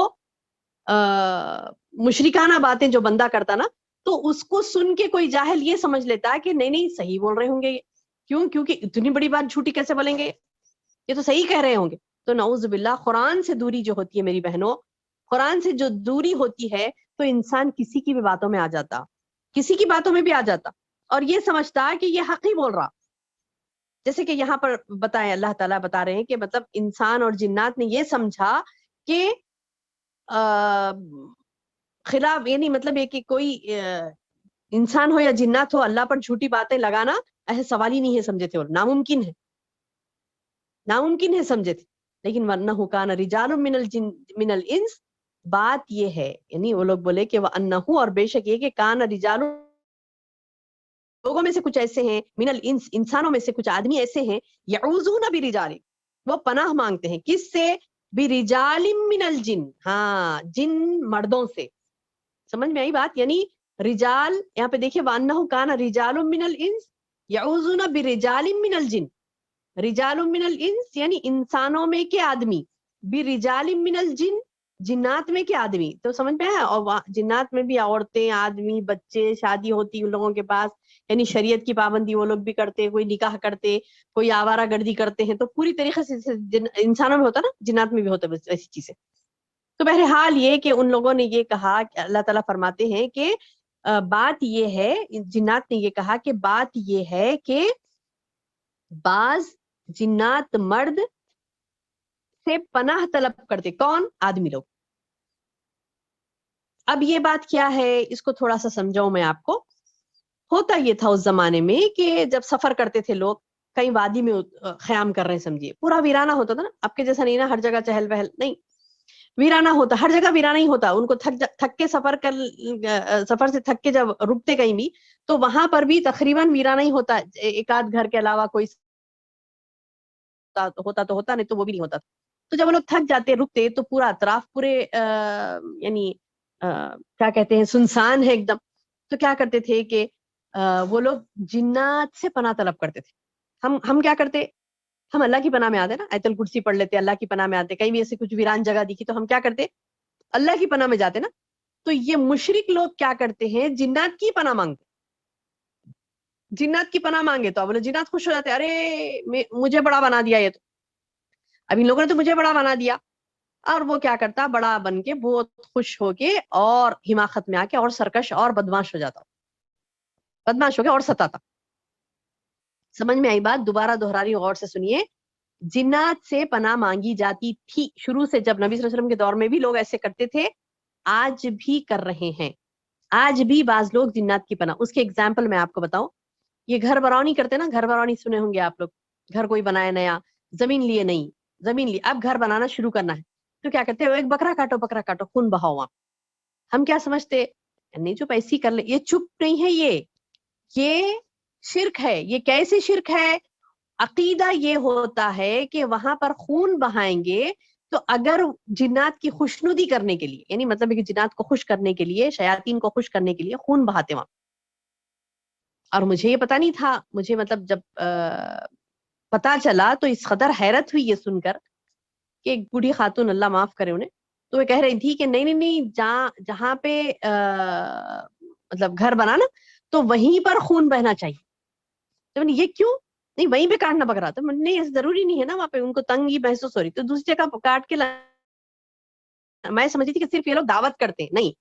مشرکانہ باتیں جو بندہ کرتا نا، تو اس کو سن کے کوئی جاہل یہ سمجھ لیتا کہ نہیں نہیں صحیح بول رہے ہوں گے. کیونکہ اتنی بڑی بات جھوٹی کیسے بولیں گے، یہ تو صحیح کہہ رہے ہوں گے. تو نعوذ باللہ قرآن سے دوری جو ہوتی ہے میری بہنوں، قرآن سے جو دوری ہوتی ہے تو انسان کسی کی بھی باتوں میں آ جاتا، کسی کی باتوں میں بھی آ جاتا، اور یہ سمجھتا کہ یہ حق ہی بول رہا. جیسے کہ یہاں پر بتائیں، اللہ تعالیٰ بتا رہے ہیں کہ مطلب انسان اور جنات نے یہ سمجھا کہ خلاف یعنی مطلب یہ کہ کوئی انسان ہو یا جنات ہو اللہ پر جھوٹی باتیں لگانا ایسا سوال ہی نہیں ہے سمجھے تھے، اور ناممکن ہے، ناممکن ہے سمجھے تھے. لیکن وَأَنَّهُ كَانَ رِجَالٌ مِّنَ الْإِنسِ، بات یہ ہے یعنی وہ لوگ بولے کہ وَأَنَّهُ، اور بے شک یہ کہ كَانَ رِجَالٌ، لوگوں میں سے کچھ ایسے ہیں، من الانس، انسانوں میں سے کچھ آدمی ایسے ہیں، یعوذون برجال، وہ پناہ مانگتے ہیں کس سے؟ برجال من الجن، ہاں جن مردوں سے. سمجھ میں آئی بات؟ یعنی رجال یہاں پہ دیکھیے وانہ کان رجال من الانس یعوذون برجال من الجن، رجال من الانس یعنی انسانوں میں کے آدمی، برجال من الجن جنات میں کے آدمی. تو سمجھ میں ہے؟ اور جنات میں بھی عورتیں، آدمی، بچے، شادی ہوتی ان لوگوں کے پاس، یعنی شریعت کی پابندی وہ لوگ بھی کرتے، کوئی نکاح کرتے، کوئی آوارہ گردی کرتے ہیں. تو پوری طریقے سے انسانوں میں ہوتا نا، جنات میں بھی ہوتا ایسی چیزیں. تو بہرحال یہ کہ ان لوگوں نے یہ کہا کہ اللہ تعالیٰ فرماتے ہیں کہ بات یہ ہے، جنات نے یہ کہا کہ بات یہ ہے کہ بعض جنات مرد سے پناہ طلب کرتے. کون؟ آدمی لوگ. اب یہ بات کیا ہے، اس کو تھوڑا سا سمجھاؤں میں آپ کو. ہوتا یہ تھا اس زمانے میں کہ جب سفر کرتے تھے لوگ، کئی وادی میں خیام کر رہے ہیں، سمجھیے پورا ویرانہ ہوتا تھا نا، آپ کے جیسا نہیں نا ہر جگہ چہل پہل، نہیں، ویرانہ ہوتا، ہر جگہ ویرانہ ہی ہوتا. ان کو تھک کے سفر سے تھک کے جب رکتے کہیں بھی تو وہاں پر بھی تقریباً ویرانہ ہی ہوتا، ایک آدھ گھر کے علاوہ کوئی ہوتا تو ہوتا، نہیں تو وہ بھی نہیں ہوتا. تو جب وہ لوگ تھک جاتے رکتے تو پورا اطراف پورے یعنی کیا کہتے ہیں سنسان ہے ایک دم. تو کیا کرتے تھے کہ وہ لوگ جنات سے پناہ طلب کرتے تھے. ہم کیا کرتے، ہم اللہ کی پناہ میں آتے نا، آیت الکرسی پڑھ لیتے، اللہ کی پناہ میں آتے. کہیں بھی ایسے کچھ ویران جگہ دکھی تو ہم کیا کرتے، اللہ کی پناہ میں جاتے نا. تو یہ مشرک لوگ کیا کرتے ہیں، جنات کی پناہ مانگتے. جنات کی پناہ مانگے تو اب جنات خوش ہو جاتے، ارے مجھے بڑا بنا دیا یہ تو، اب ان لوگوں نے تو مجھے بڑا بنا دیا. اور وہ کیا کرتا، بڑا بن کے بہت خوش ہو کے اور حماقت میں آ کے اور سرکش اور بدماش ہو جاتا، بدماش ہو کے اور ستاتا. سمجھ میں آئی بات؟ دوبارہ دہرا رہی ہوں، غور سے سنیے. جنات سے پناہ مانگی جاتی تھی شروع سے، جب نبی صلی اللہ علیہ وسلم کے دور میں بھی لوگ ایسے کرتے تھے، آج بھی کر رہے ہیں. آج بھی بعض لوگ جنات کی پناہ. اس کے ایگزامپل میں آپ کو بتاؤں، یہ گھر برونی کرتے نا، گھر برونی سنے ہوں گے آپ لوگ. گھر کوئی بنایا نیا، زمین لیے، نہیں زمین لی، اب گھر بنانا شروع کرنا ہے، تو کیا کرتے ہیں، ایک بکرا کاٹو، بکرا کاٹو، خون بہاؤ. وہاں ہم کیا سمجھتے، نہیں چپ ایسی کر لے، یہ چپ نہیں ہے، یہ شرک ہے. یہ کیسے شرک ہے؟ عقیدہ یہ ہوتا ہے کہ وہاں پر خون بہائیں گے تو اگر جنات کی خوشنودی کرنے کے لیے، یعنی مطلب کہ جنات کو خوش کرنے کے لیے، شیاطین کو خوش کرنے کے لیے خون بہاتے وہاں. اور مجھے یہ پتا نہیں تھا، مجھے مطلب جب پتا چلا تو اس قدر حیرت ہوئی یہ سن کر کہ ایک بوڑھی خاتون، اللہ معاف کرے انہیں، تو وہ کہہ رہی تھی کہ نہیں جہاں پہ مطلب گھر بنانا تو وہیں پر خون بہنا چاہیے. تو یہ کیوں نہیں، وہیں پہ کاٹنا پک رہا تھا. نہیں ضروری نہیں ہے نا، وہاں پہ ان کو تنگی محسوس ہو رہی، تو دوسری جگہ کاٹ کے میں سمجھتی تھی کہ صرف یہ لوگ دعوت کرتے ہیں. نہیں،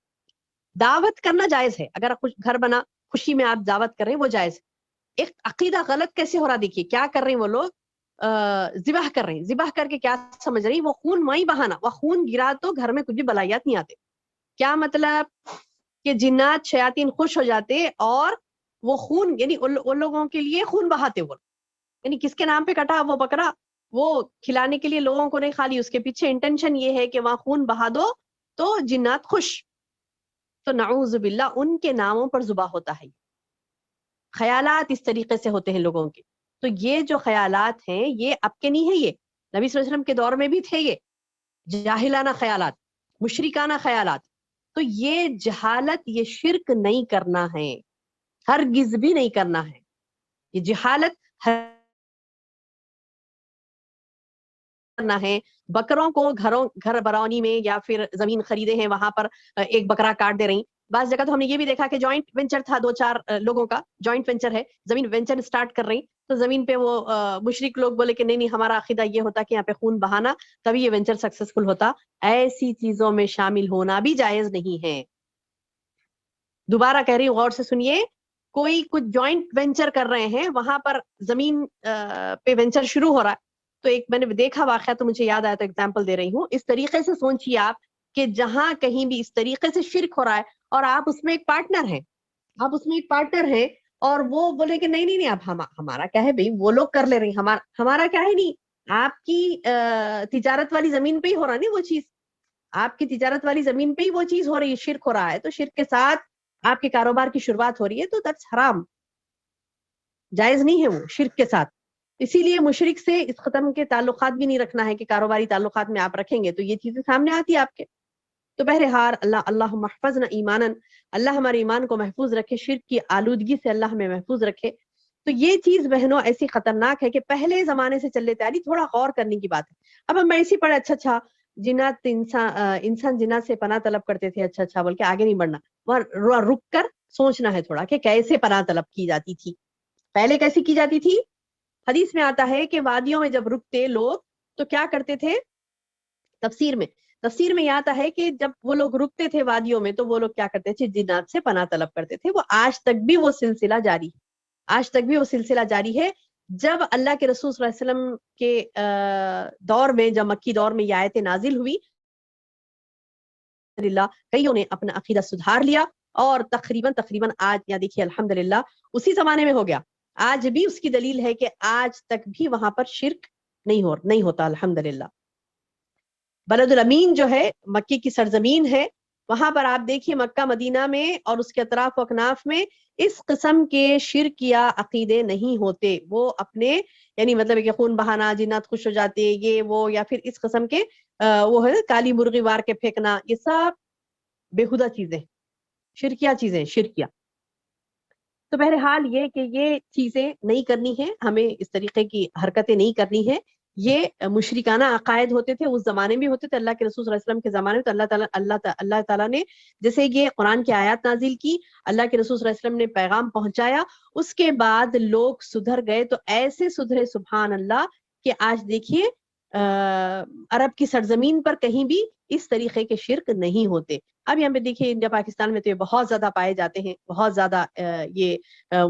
دعوت کرنا جائز ہے، اگر گھر بنا خوشی میں آپ دعوت کر رہے ہیں وہ جائز ہے. ایک عقیدہ غلط کیسے ہو رہا، دیکھیے کیا کر رہے ہیں وہ لوگ، ذبح کر رہے ہیں. ذبح کر کے کیا سمجھ رہی، وہ خون وہیں بہانا، وہ خون گرا تو گھر میں کچھ بھی بلائیات نہیں آتے. کیا مطلب کہ جنات شیاطین خوش ہو جاتے اور وہ خون، یعنی ان لوگوں کے لیے خون بہاتے. وہ یعنی کس کے نام پہ کٹا وہ بکرا، وہ کھلانے کے لیے لوگوں کو نہیں، خالی اس کے پیچھے انٹینشن یہ ہے کہ وہاں خون بہا دو تو جنات خوش. تو نعوذ باللہ ان کے ناموں پر ذبح ہوتا ہے. خیالات اس طریقے سے ہوتے ہیں لوگوں کے. تو یہ جو خیالات ہیں یہ اب کے نہیں ہے، یہ نبی صلی اللہ علیہ وسلم کے دور میں بھی تھے، یہ جاہلانہ خیالات، مشرکانہ خیالات. تو یہ جہالت، یہ شرک نہیں کرنا ہے، ہرگز بھی نہیں کرنا ہے. یہ جہالت کرنا ہے. بکروں کو گھر برونی میں یا پھر زمین خریدے ہیں وہاں پر ایک بکرا کاٹ دے رہی. بعض جگہ تو ہم نے یہ بھی دیکھا کہ جوائنٹ وینچر تھا، 2-4 لوگوں کا جوائنٹ وینچر ہے، زمین وینچر سٹارٹ کر رہی، تو زمین پہ وہ مشرک لوگ بولے کہ نہیں ہمارا عقیدہ یہ ہوتا کہ یہاں پہ خون بہانا تبھی یہ وینچر سکسیسفل ہوتا. ایسی چیزوں میں شامل ہونا بھی جائز نہیں ہے. دوبارہ کہہ رہی ہوں، غور سے سنیے. کوئی کچھ جوائنٹ وینچر کر رہے ہیں، وہاں پر زمین پہ وینچر شروع ہو رہا ہے، تو ایک میں نے دیکھا واقعہ تو مجھے یاد آیا تو ایگزامپل دے رہی ہوں. اس طریقے سے سوچیے آپ کہ جہاں کہیں بھی اس طریقے سے شرک ہو رہا ہے اور آپ اس میں ایک پارٹنر ہیں، آپ اس میں ایک پارٹنر ہیں، اور وہ بولے کہ نہیں نہیں نہیں، اب ہمارا کیا ہے بھائی، وہ لوگ کر لے رہے ہیں، ہمارا کیا ہے نہیں، آپ کی تجارت والی زمین پہ ہی ہو رہا نہیں وہ چیز، آپ کی تجارت والی زمین پہ ہی وہ چیز ہو رہی ہے، شرک ہو رہا ہے، تو شرک کے ساتھ آپ کے کاروبار کی شروعات ہو رہی ہے، تو دیٹس حرام، جائز نہیں ہے وہ شرک کے ساتھ. اسی لیے مشرک سے اس قسم کے تعلقات بھی نہیں رکھنا ہے کہ کاروباری تعلقات میں آپ رکھیں گے تو یہ چیزیں سامنے آتی ہے آپ کے. تو بہرحال اللہ محفظنا ایمانا، اللہ ہمارے ایمان کو محفوظ رکھے، شرک کی آلودگی سے اللہ ہمیں محفوظ رکھے. تو یہ چیز بہنوں ایسی خطرناک ہے کہ پہلے زمانے سے چل لیتے آ رہی، تھوڑا غور کرنے کی بات ہے. اب ہم ایسے پڑھے اچھا جنات انسان جنات سے پناہ طلب کرتے تھے، اچھا بول کے آگے نہیں بڑھنا، وہاں رک کر سوچنا ہے تھوڑا کہ کیسے پناہ طلب کی جاتی تھی، پہلے کیسی کی جاتی تھی. حدیث میں آتا ہے کہ وادیوں میں جب رکتے لوگ تو کیا کرتے تھے، تفسیر میں یہ آتا ہے کہ جب وہ لوگ رکتے تھے وادیوں میں تو وہ لوگ کیا کرتے تھے، جنات سے پناہ طلب کرتے تھے. وہ آج تک بھی وہ سلسلہ جاری ہے. جب اللہ کے رسول صلی اللہ علیہ وسلم کے دور میں، جب مکی دور میں یہ آیتیں نازل ہوئی، کئیوں نے اپنا عقیدہ سدھار لیا، اور تقریباً آج یا دیکھیے الحمدللہ اسی زمانے میں ہو گیا. آج بھی اس کی دلیل ہے کہ آج تک بھی وہاں پر شرک نہیں ہوتا الحمدللہ. بلد الامین جو ہے مکی کی سرزمین ہے، وہاں پر آپ دیکھیے مکہ مدینہ میں اور اس کے اطراف و اکناف میں اس قسم کے شرک یا عقیدے نہیں ہوتے. وہ اپنے یعنی مطلب کہ خون بہانا، جنات خوش ہو جاتے، یہ وہ، یا پھر اس قسم کے وہ ہے کالی مرغی وار کے پھینکنا، یہ سب بےہودہ چیزیں، شرکیہ چیزیں، شرکیہ. تو بہرحال یہ کہ یہ چیزیں نہیں کرنی ہے، ہمیں اس طریقے کی حرکتیں نہیں کرنی ہے. یہ مشرکانہ عقائد ہوتے تھے، اس زمانے میں ہوتے تھے. اللہ کے رسول صلی اللہ علیہ وسلم کے زمانے میں تو اللہ تعالیٰ نے جیسے یہ قرآن کی آیات نازل کی، اللہ کے رسول صلی اللہ علیہ وسلم نے پیغام پہنچایا، اس کے بعد لوگ سدھر گئے، تو ایسے سدھرے سبحان اللہ کہ آج دیکھیے عرب کی سرزمین پر کہیں بھی اس طریقے کے شرک نہیں ہوتے. اب یہاں پہ دیکھیے انڈیا پاکستان میں تو یہ بہت زیادہ پائے جاتے ہیں، بہت زیادہ یہ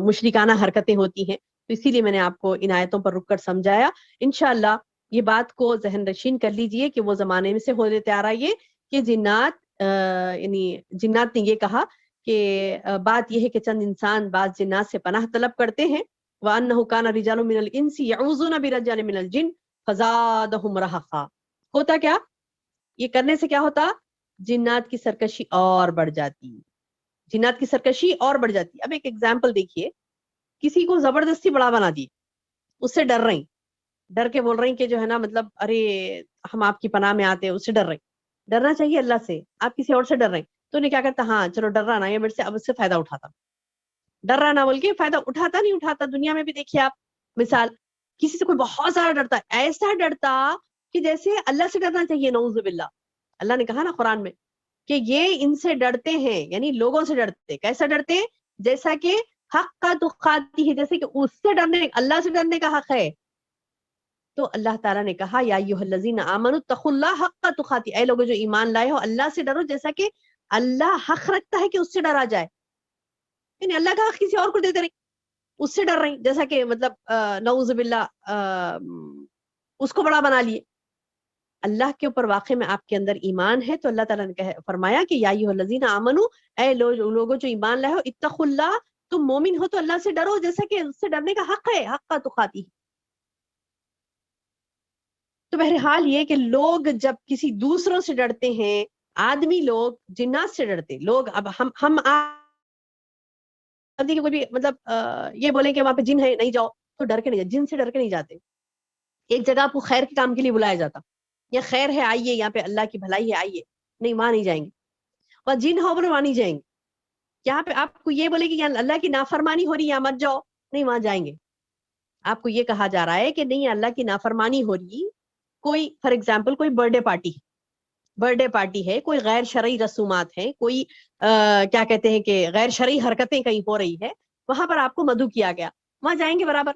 مشرکانہ حرکتیں ہوتی ہیں. تو اسی لیے میں نے آپ کو ان آیتوں پر رک کر سمجھایا. انشاءاللہ یہ بات کو ذہن نشین کر لیجئے کہ وہ زمانے میں سے ہوتے آ رہا یہ کہ یعنی جنات نے یہ کہا کہ بات یہ ہے کہ چند انسان بعض جنات سے پناہ طلب کرتے ہیں. وَأَنَّهُ كَانَ رِجَالٌ مِّنَ الْإِنسِ يَعُوذُونَ بِرِجَالٍ مِّنَ الْجِنِّ فَزَادَهُمْ رَهَقًا. ہوتا کیا، یہ کرنے سے کیا ہوتا، جنات کی سرکشی اور بڑھ جاتی، جنات کی سرکشی اور بڑھ جاتی. اب ایک ایگزامپل دیکھیے، کسی کو زبردستی بڑا بنا دی، اس سے ڈر رہی، ڈر کے بول رہی کہ جو ہے نا مطلب ارے ہم آپ کی پناہ میں آتے ہیں، اس سے ڈر رہی. ڈرنا چاہیے اللہ سے، آپ کسی اور سے ڈر رہے تو انہیں کیا کرتا، ہاں چلو ڈر رہا نا یہ میرے سے، اب اس سے فائدہ اٹھاتا، ڈر رہا نہ بول کے فائدہ اٹھاتا نہیں اٹھاتا. دنیا میں بھی دیکھیے آپ مثال، کسی سے کوئی بہت زیادہ ڈرتا ہے، ایسا ڈرتا کہ جیسے اللہ سے ڈرنا چاہیے، نعوذ باللہ. اللہ نے کہا نا قرآن میں کہ یہ ان سے ڈرتے ہیں، یعنی لوگوں سے ڈرتے. کیسا ڈرتے، جیسا کہ حق کا تقاتی ہے، جیسے کہ اس سے ڈرنے، اللہ سے ڈرنے کا حق ہے. تو اللہ تعالیٰ نے کہا یا ایھا الذین آمنوا اتقوا اللہ حق تقاتی، اے لوگوں جو ایمان لائے ہو اللہ سے ڈرو جیسا کہ اللہ حق رکھتا ہے کہ اس سے ڈرا جائے. یعنی اللہ کا حق کسی اور کو دیتے رہی، اس سے ڈر رہی، جیسا کہ مطلب نعوذ باللہ اس کو بڑا بنا لیے. اللہ کے اوپر واقع میں آپ کے اندر ایمان ہے تو اللہ تعالیٰ نے فرمایا کہ یا ایھا الذین آمنوا، اے لوگوں جو ایمان لائے ہو، اتقوا اللہ، تم مومن ہو تو اللہ سے ڈرو جیسا کہ اس سے ڈرنے کا حق ہے، حق کا تقاتی. تو بہرحال یہ کہ لوگ جب کسی دوسروں سے ڈرتے ہیں، آدمی لوگ جنات سے ڈرتے لوگ. اب ہم دیکھیے کوئی بھی مطلب یہ بولیں کہ وہاں پہ جن ہے نہیں جاؤ، تو ڈر کے نہیں جاتے، جن سے ڈر کے نہیں جاتے. ایک جگہ آپ کو خیر کے کام کے لیے بلایا جاتا، یا خیر ہے آئیے، یہاں پہ اللہ کی بھلائی ہے آئیے، نہیں وہاں نہیں جائیں گے. اور جن ہو بولے وہاں نہیں جائیں گے. یہاں پہ آپ کو یہ بولے کہ اللہ کی نافرمانی ہو رہی ہے یہاں مت جاؤ، نہیں وہاں جائیں گے. آپ کو یہ کہا جا رہا ہے کہ نہیں اللہ کی نافرمانی ہو رہی، کوئی فار ایگزامپل کوئی برتھ ڈے پارٹی ہے، کوئی غیر شرعی رسومات ہیں، کوئی کیا کہتے ہیں کہ غیر شرعی حرکتیں کہیں ہو رہی ہے، وہاں پر آپ کو مدعو کیا گیا، وہاں جائیں گے برابر.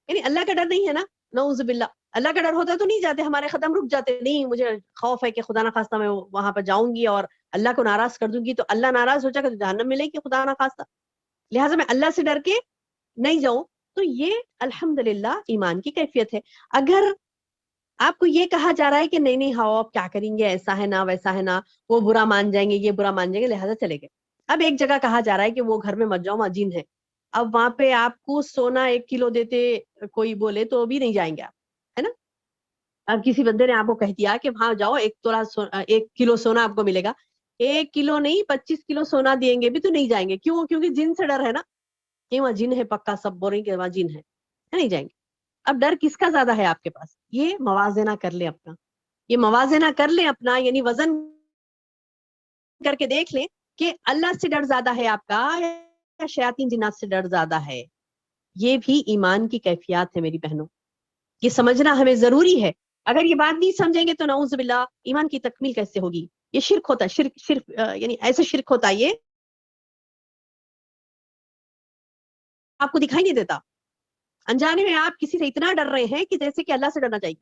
یعنی اللہ کا ڈر نہیں ہے نا، نعوذ باللہ. اللہ کا ڈر ہوتا تو نہیں جاتے، ہمارے قدم رک جاتے. نہیں مجھے خوف ہے کہ خدا نخواستہ میں وہاں پر جاؤں گی اور اللہ کو ناراض کر دوں گی تو اللہ ناراض ہو جائے گا تو جہنم ملے گی خدا نخواستہ. لہٰذا میں اللہ سے ڈر کے نہیں جاؤں. تو یہ الحمدللہ ایمان کی کیفیت ہے. اگر آپ کو یہ کہا جا رہا ہے کہ نہیں نہیں ہاؤ آپ کیا کریں گے، ایسا ہے نا ویسا ہے نا، وہ برا مان جائیں گے یہ برا مان جائیں گے، لہٰذا چلے گئے۔ اب ایک جگہ کہا جا رہا ہے کہ وہ گھر میں مت جاؤ، وہاں جن ہے۔ اب وہاں پہ آپ کو سونا 1 کلو دیتے کوئی بولے تو بھی نہیں جائیں گے آپ، ہے نا۔ اب کسی بندے نے آپ کو کہہ دیا کہ وہاں جاؤ 1 کلو سونا آپ کو ملے گا، 1 کلو نہیں 25 کلو سونا دیں گے بھی تو نہیں جائیں گے، کیوں؟ کیونکہ جن سے ڈر ہے نا، کہ وہاں جن ہے پکا، سب بول رہے ہیں کہ وہاں جن ہے، نہیں جائیں گے۔ اب ڈر کس کا زیادہ ہے آپ کے پاس؟ یہ موازنہ کر لیں اپنا، یہ موازنہ کر لیں اپنا، یعنی وزن کر کے دیکھ لیں کہ اللہ سے ڈر زیادہ ہے آپ کا یا شیاطین جنات سے ڈر زیادہ ہے۔ یہ بھی ایمان کی کیفیات ہے میری بہنوں، یہ سمجھنا ہمیں ضروری ہے۔ اگر یہ بات نہیں سمجھیں گے تو نعوذ باللہ ایمان کی تکمیل کیسے ہوگی؟ یہ شرک ہوتا ہے، شرک یعنی ایسے شرک ہوتا ہے یہ آپ کو دکھائی نہیں دیتا، انجانے میں آپ کسی سے اتنا ڈر رہے ہیں کہ جیسے کہ اللہ سے ڈرنا چاہیے،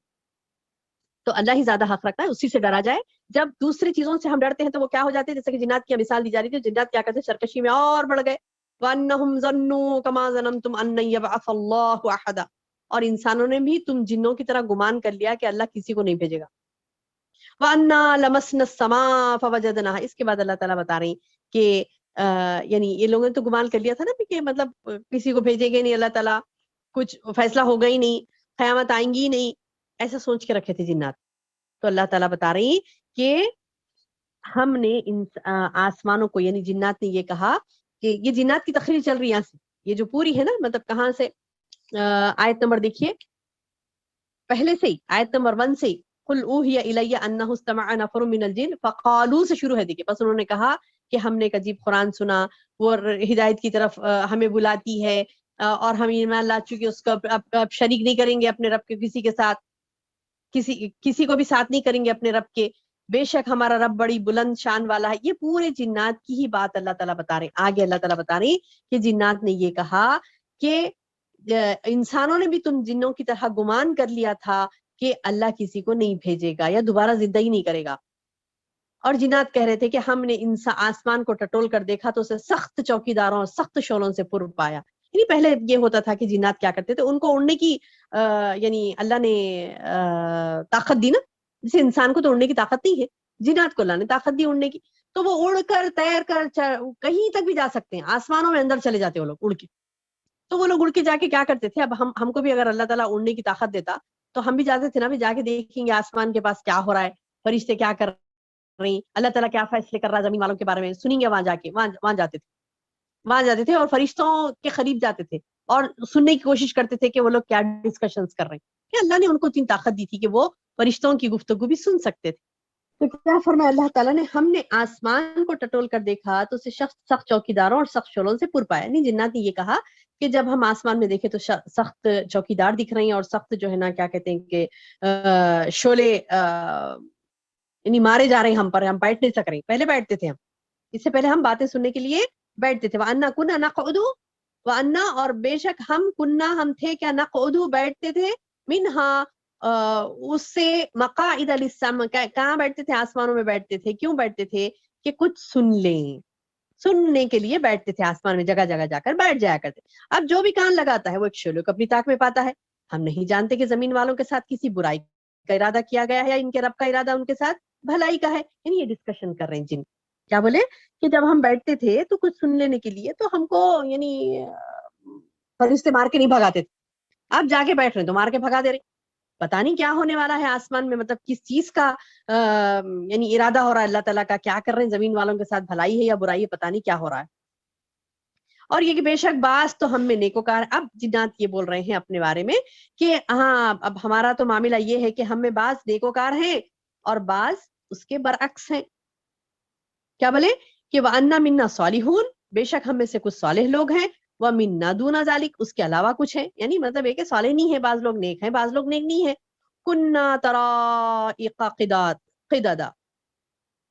تو اللہ ہی زیادہ حق رکھتا ہے، اسی سے ڈرا جائے۔ جب دوسری چیزوں سے ہم ڈرتے ہیں تو وہ کیا ہو جاتے ہیں؟ جیسے کہ جنات کی مثال دی جا رہی تھی، جنات کیا کرتے ہیں؟ سرکشی میں اور بڑھ گئے۔ وَأَنَّهُمْ ظَنُّوا كَمَا ظَنَنْتُمْ أَن لَّن يَبْعَثَ اللَّهُ أَحَدًا، اور انسانوں نے بھی تم جنوں کی طرح گمان کر لیا کہ اللہ کسی کو نہیں بھیجے گا۔ وَأَنَّا لَمَسْنَا السَّمَاءَ فَوَجَدْنَاهَا، اس کے بعد اللہ تعالیٰ بتا رہی کہ یعنی یہ لوگوں نے تو گمان کر لیا تھا نا کہ مطلب کسی کو بھیجیں گے نہیں اللہ تعالیٰ، کچھ فیصلہ ہوگا ہی نہیں، قیامت آئیں گی ہی نہیں، ایسا سوچ کے رکھے تھے جنات۔ تو اللہ تعالیٰ بتا رہی کہ ہم نے آسمانوں کو، یعنی جنات نے یہ کہا کہ یہ جنات کی تقریر چل رہی ہے یہاں سے، یہ جو پوری ہے نا، مطلب کہاں سے؟ آیت نمبر دیکھیے پہلے سے ہی، آیت نمبر 1 سے ہی، قُلْ أُوحِيَ إِلَيَّ أَنَّهُ اسْتَمَعَ نَفَرٌ مِّنَ الْجِنِّ فَقَالُوا سے شروع ہے، دیکھیے بس انہوں نے کہا کہ ہم نے ایک عجیب قرآن سنا، وہ ہدایت کی طرف ہمیں بلاتی ہے، اور ہم ایمان لا چکے اس کو اب شریک نہیں کریں گے اپنے رب کے کسی کے ساتھ، کسی کو بھی ساتھ نہیں کریں گے اپنے رب کے، بے شک ہمارا رب بڑی بلند شان والا ہے۔ یہ پورے جنات کی ہی بات اللہ تعالیٰ بتا رہے ہیں۔ آگے اللہ تعالیٰ بتا رہے ہیں کہ جنات نے یہ کہا کہ انسانوں نے بھی تم جنوں کی طرح گمان کر لیا تھا کہ اللہ کسی کو نہیں بھیجے گا یا دوبارہ زندہ ہی نہیں کرے گا۔ اور جنات کہہ رہے تھے کہ ہم نے آسمان کو ٹٹول کر دیکھا تو اسے سخت چوکیداروں اور سخت شعلوں سے پر پایا۔ یعنی پہلے یہ ہوتا تھا کہ جنات کیا کرتے تھے، ان کو اڑنے کی یعنی اللہ نے طاقت دی نا، جسے انسان کو تو اڑنے کی طاقت نہیں ہے، جنات کو اللہ نے طاقت دی اڑنے کی، تو وہ اڑ کر تیر کر کہیں تک بھی جا سکتے ہیں، آسمانوں میں اندر چلے جاتے وہ لوگ اڑ کے۔ تو وہ لوگ اڑ کے جا کے کیا کرتے تھے؟ اب ہم کو بھی اگر اللہ تعالیٰ اڑنے کی طاقت دیتا تو ہم بھی جاتے تھے نا، بھی جا کے دیکھیں گے آسمان کے پاس کیا ہو رہا ہے، فرشتے کیا کر رہی، اللہ تعالیٰ کیا فیصلے کر رہا ہے زمین والوں کے بارے میں، سنیں گے وہاں جا کے، وہاں جاتے تھے، وہاں جاتے تھے اور فرشتوں کے قریب جاتے تھے اور سننے کی کوشش کرتے تھے کہ وہ لوگ کیا ڈسکشنز کر رہے ہیں، کہ اللہ نے ان کو اتنی طاقت دی تھی کہ وہ فرشتوں کی گفتگو بھی سن سکتے تھے۔ تو کیا فرمایا اللہ تعالیٰ نے؟ ہم نے آسمان کو ٹٹول کر دیکھا تو اسے سخت چوکیداروں اور سخت شعلوں سے پر پایا۔ نہیں، جنات نے یہ کہا کہ جب ہم آسمان میں دیکھے تو سخت چوکیدار دکھ رہے ہیں اور سخت جو ہے نا کیا کہتے ہیں کہ شعلے یعنی مارے جا رہے ہیں ہم پر، ہم بیٹھ نہیں سک رہے۔ پہلے بیٹھتے تھے ہم، اس سے پہلے ہم باتیں سننے کے لیے بیٹھتے تھے۔ وَأَنَّا كُنَّا نَقْعُدُ، وَأَنَّا اور بے شک ہم، كُنَّا ہم تھے، کیا نَقْعُدُ بیٹھتے تھے، مِنْهَا اس سے، مقاعد للسمع، کہاں بیٹھتے تھے؟ آسمانوں میں بیٹھتے تھے۔ کیوں بیٹھتے تھے؟ کہ کچھ سن لیں، سننے کے لیے بیٹھتے تھے آسمان میں، جگہ جگہ جا کر بیٹھ جایا کرتے۔ اب جو بھی کان لگاتا ہے وہ ایک شعلے کو اپنی طاق میں پاتا ہے۔ ہم نہیں جانتے کہ زمین والوں کے ساتھ کسی برائی کا ارادہ کیا گیا ہے یا ان کے رب کا ارادہ ان کے ساتھ بھلائی کا ہے، یعنی یہ ڈسکشن کر رہے ہیں جن۔ کیا بولے کہ جب ہم بیٹھتے تھے تو کچھ سن لینے کے لیے، تو ہم کو یعنی فرشتے مار کے نہیں بھگاتے تھے، آپ جا کے بیٹھ رہے ہیں تو مار کے بھگا دے رہے، پتا نہیں کیا ہونے والا ہے آسمان میں، مطلب کس چیز کا یعنی ارادہ ہو رہا ہے اللہ تعالیٰ کا، کیا کر رہے ہیں زمین والوں کے ساتھ، بھلائی ہے یا برائی ہے، پتا نہیں کیا ہو رہا ہے۔ اور یہ کہ بے شک بعض تو ہم میں نیکوکار، اب جنات یہ بول رہے ہیں اپنے بارے میں کہ ہاں اب ہمارا تو معاملہ یہ ہے کہ ہم میں بعض نیکوکار ہیں اور بعض اس کے برعکس ہیں۔ کیا بولے کہ وَأَنَّا مِنَّا صَالِحُونَ، بے شک ہم میں سے کچھ صالح لوگ ہیں، وَمِنَّا دُونَ ذَلِكَ، اس کے علاوہ کچھ ہیں، یعنی مطلب ہے کہ صالح نہیں ہے، بعض لوگ نیک ہیں، بعض لوگ نیک نہیں ہیں۔ كُنَّا طَرَائِقَ قِدَدًا،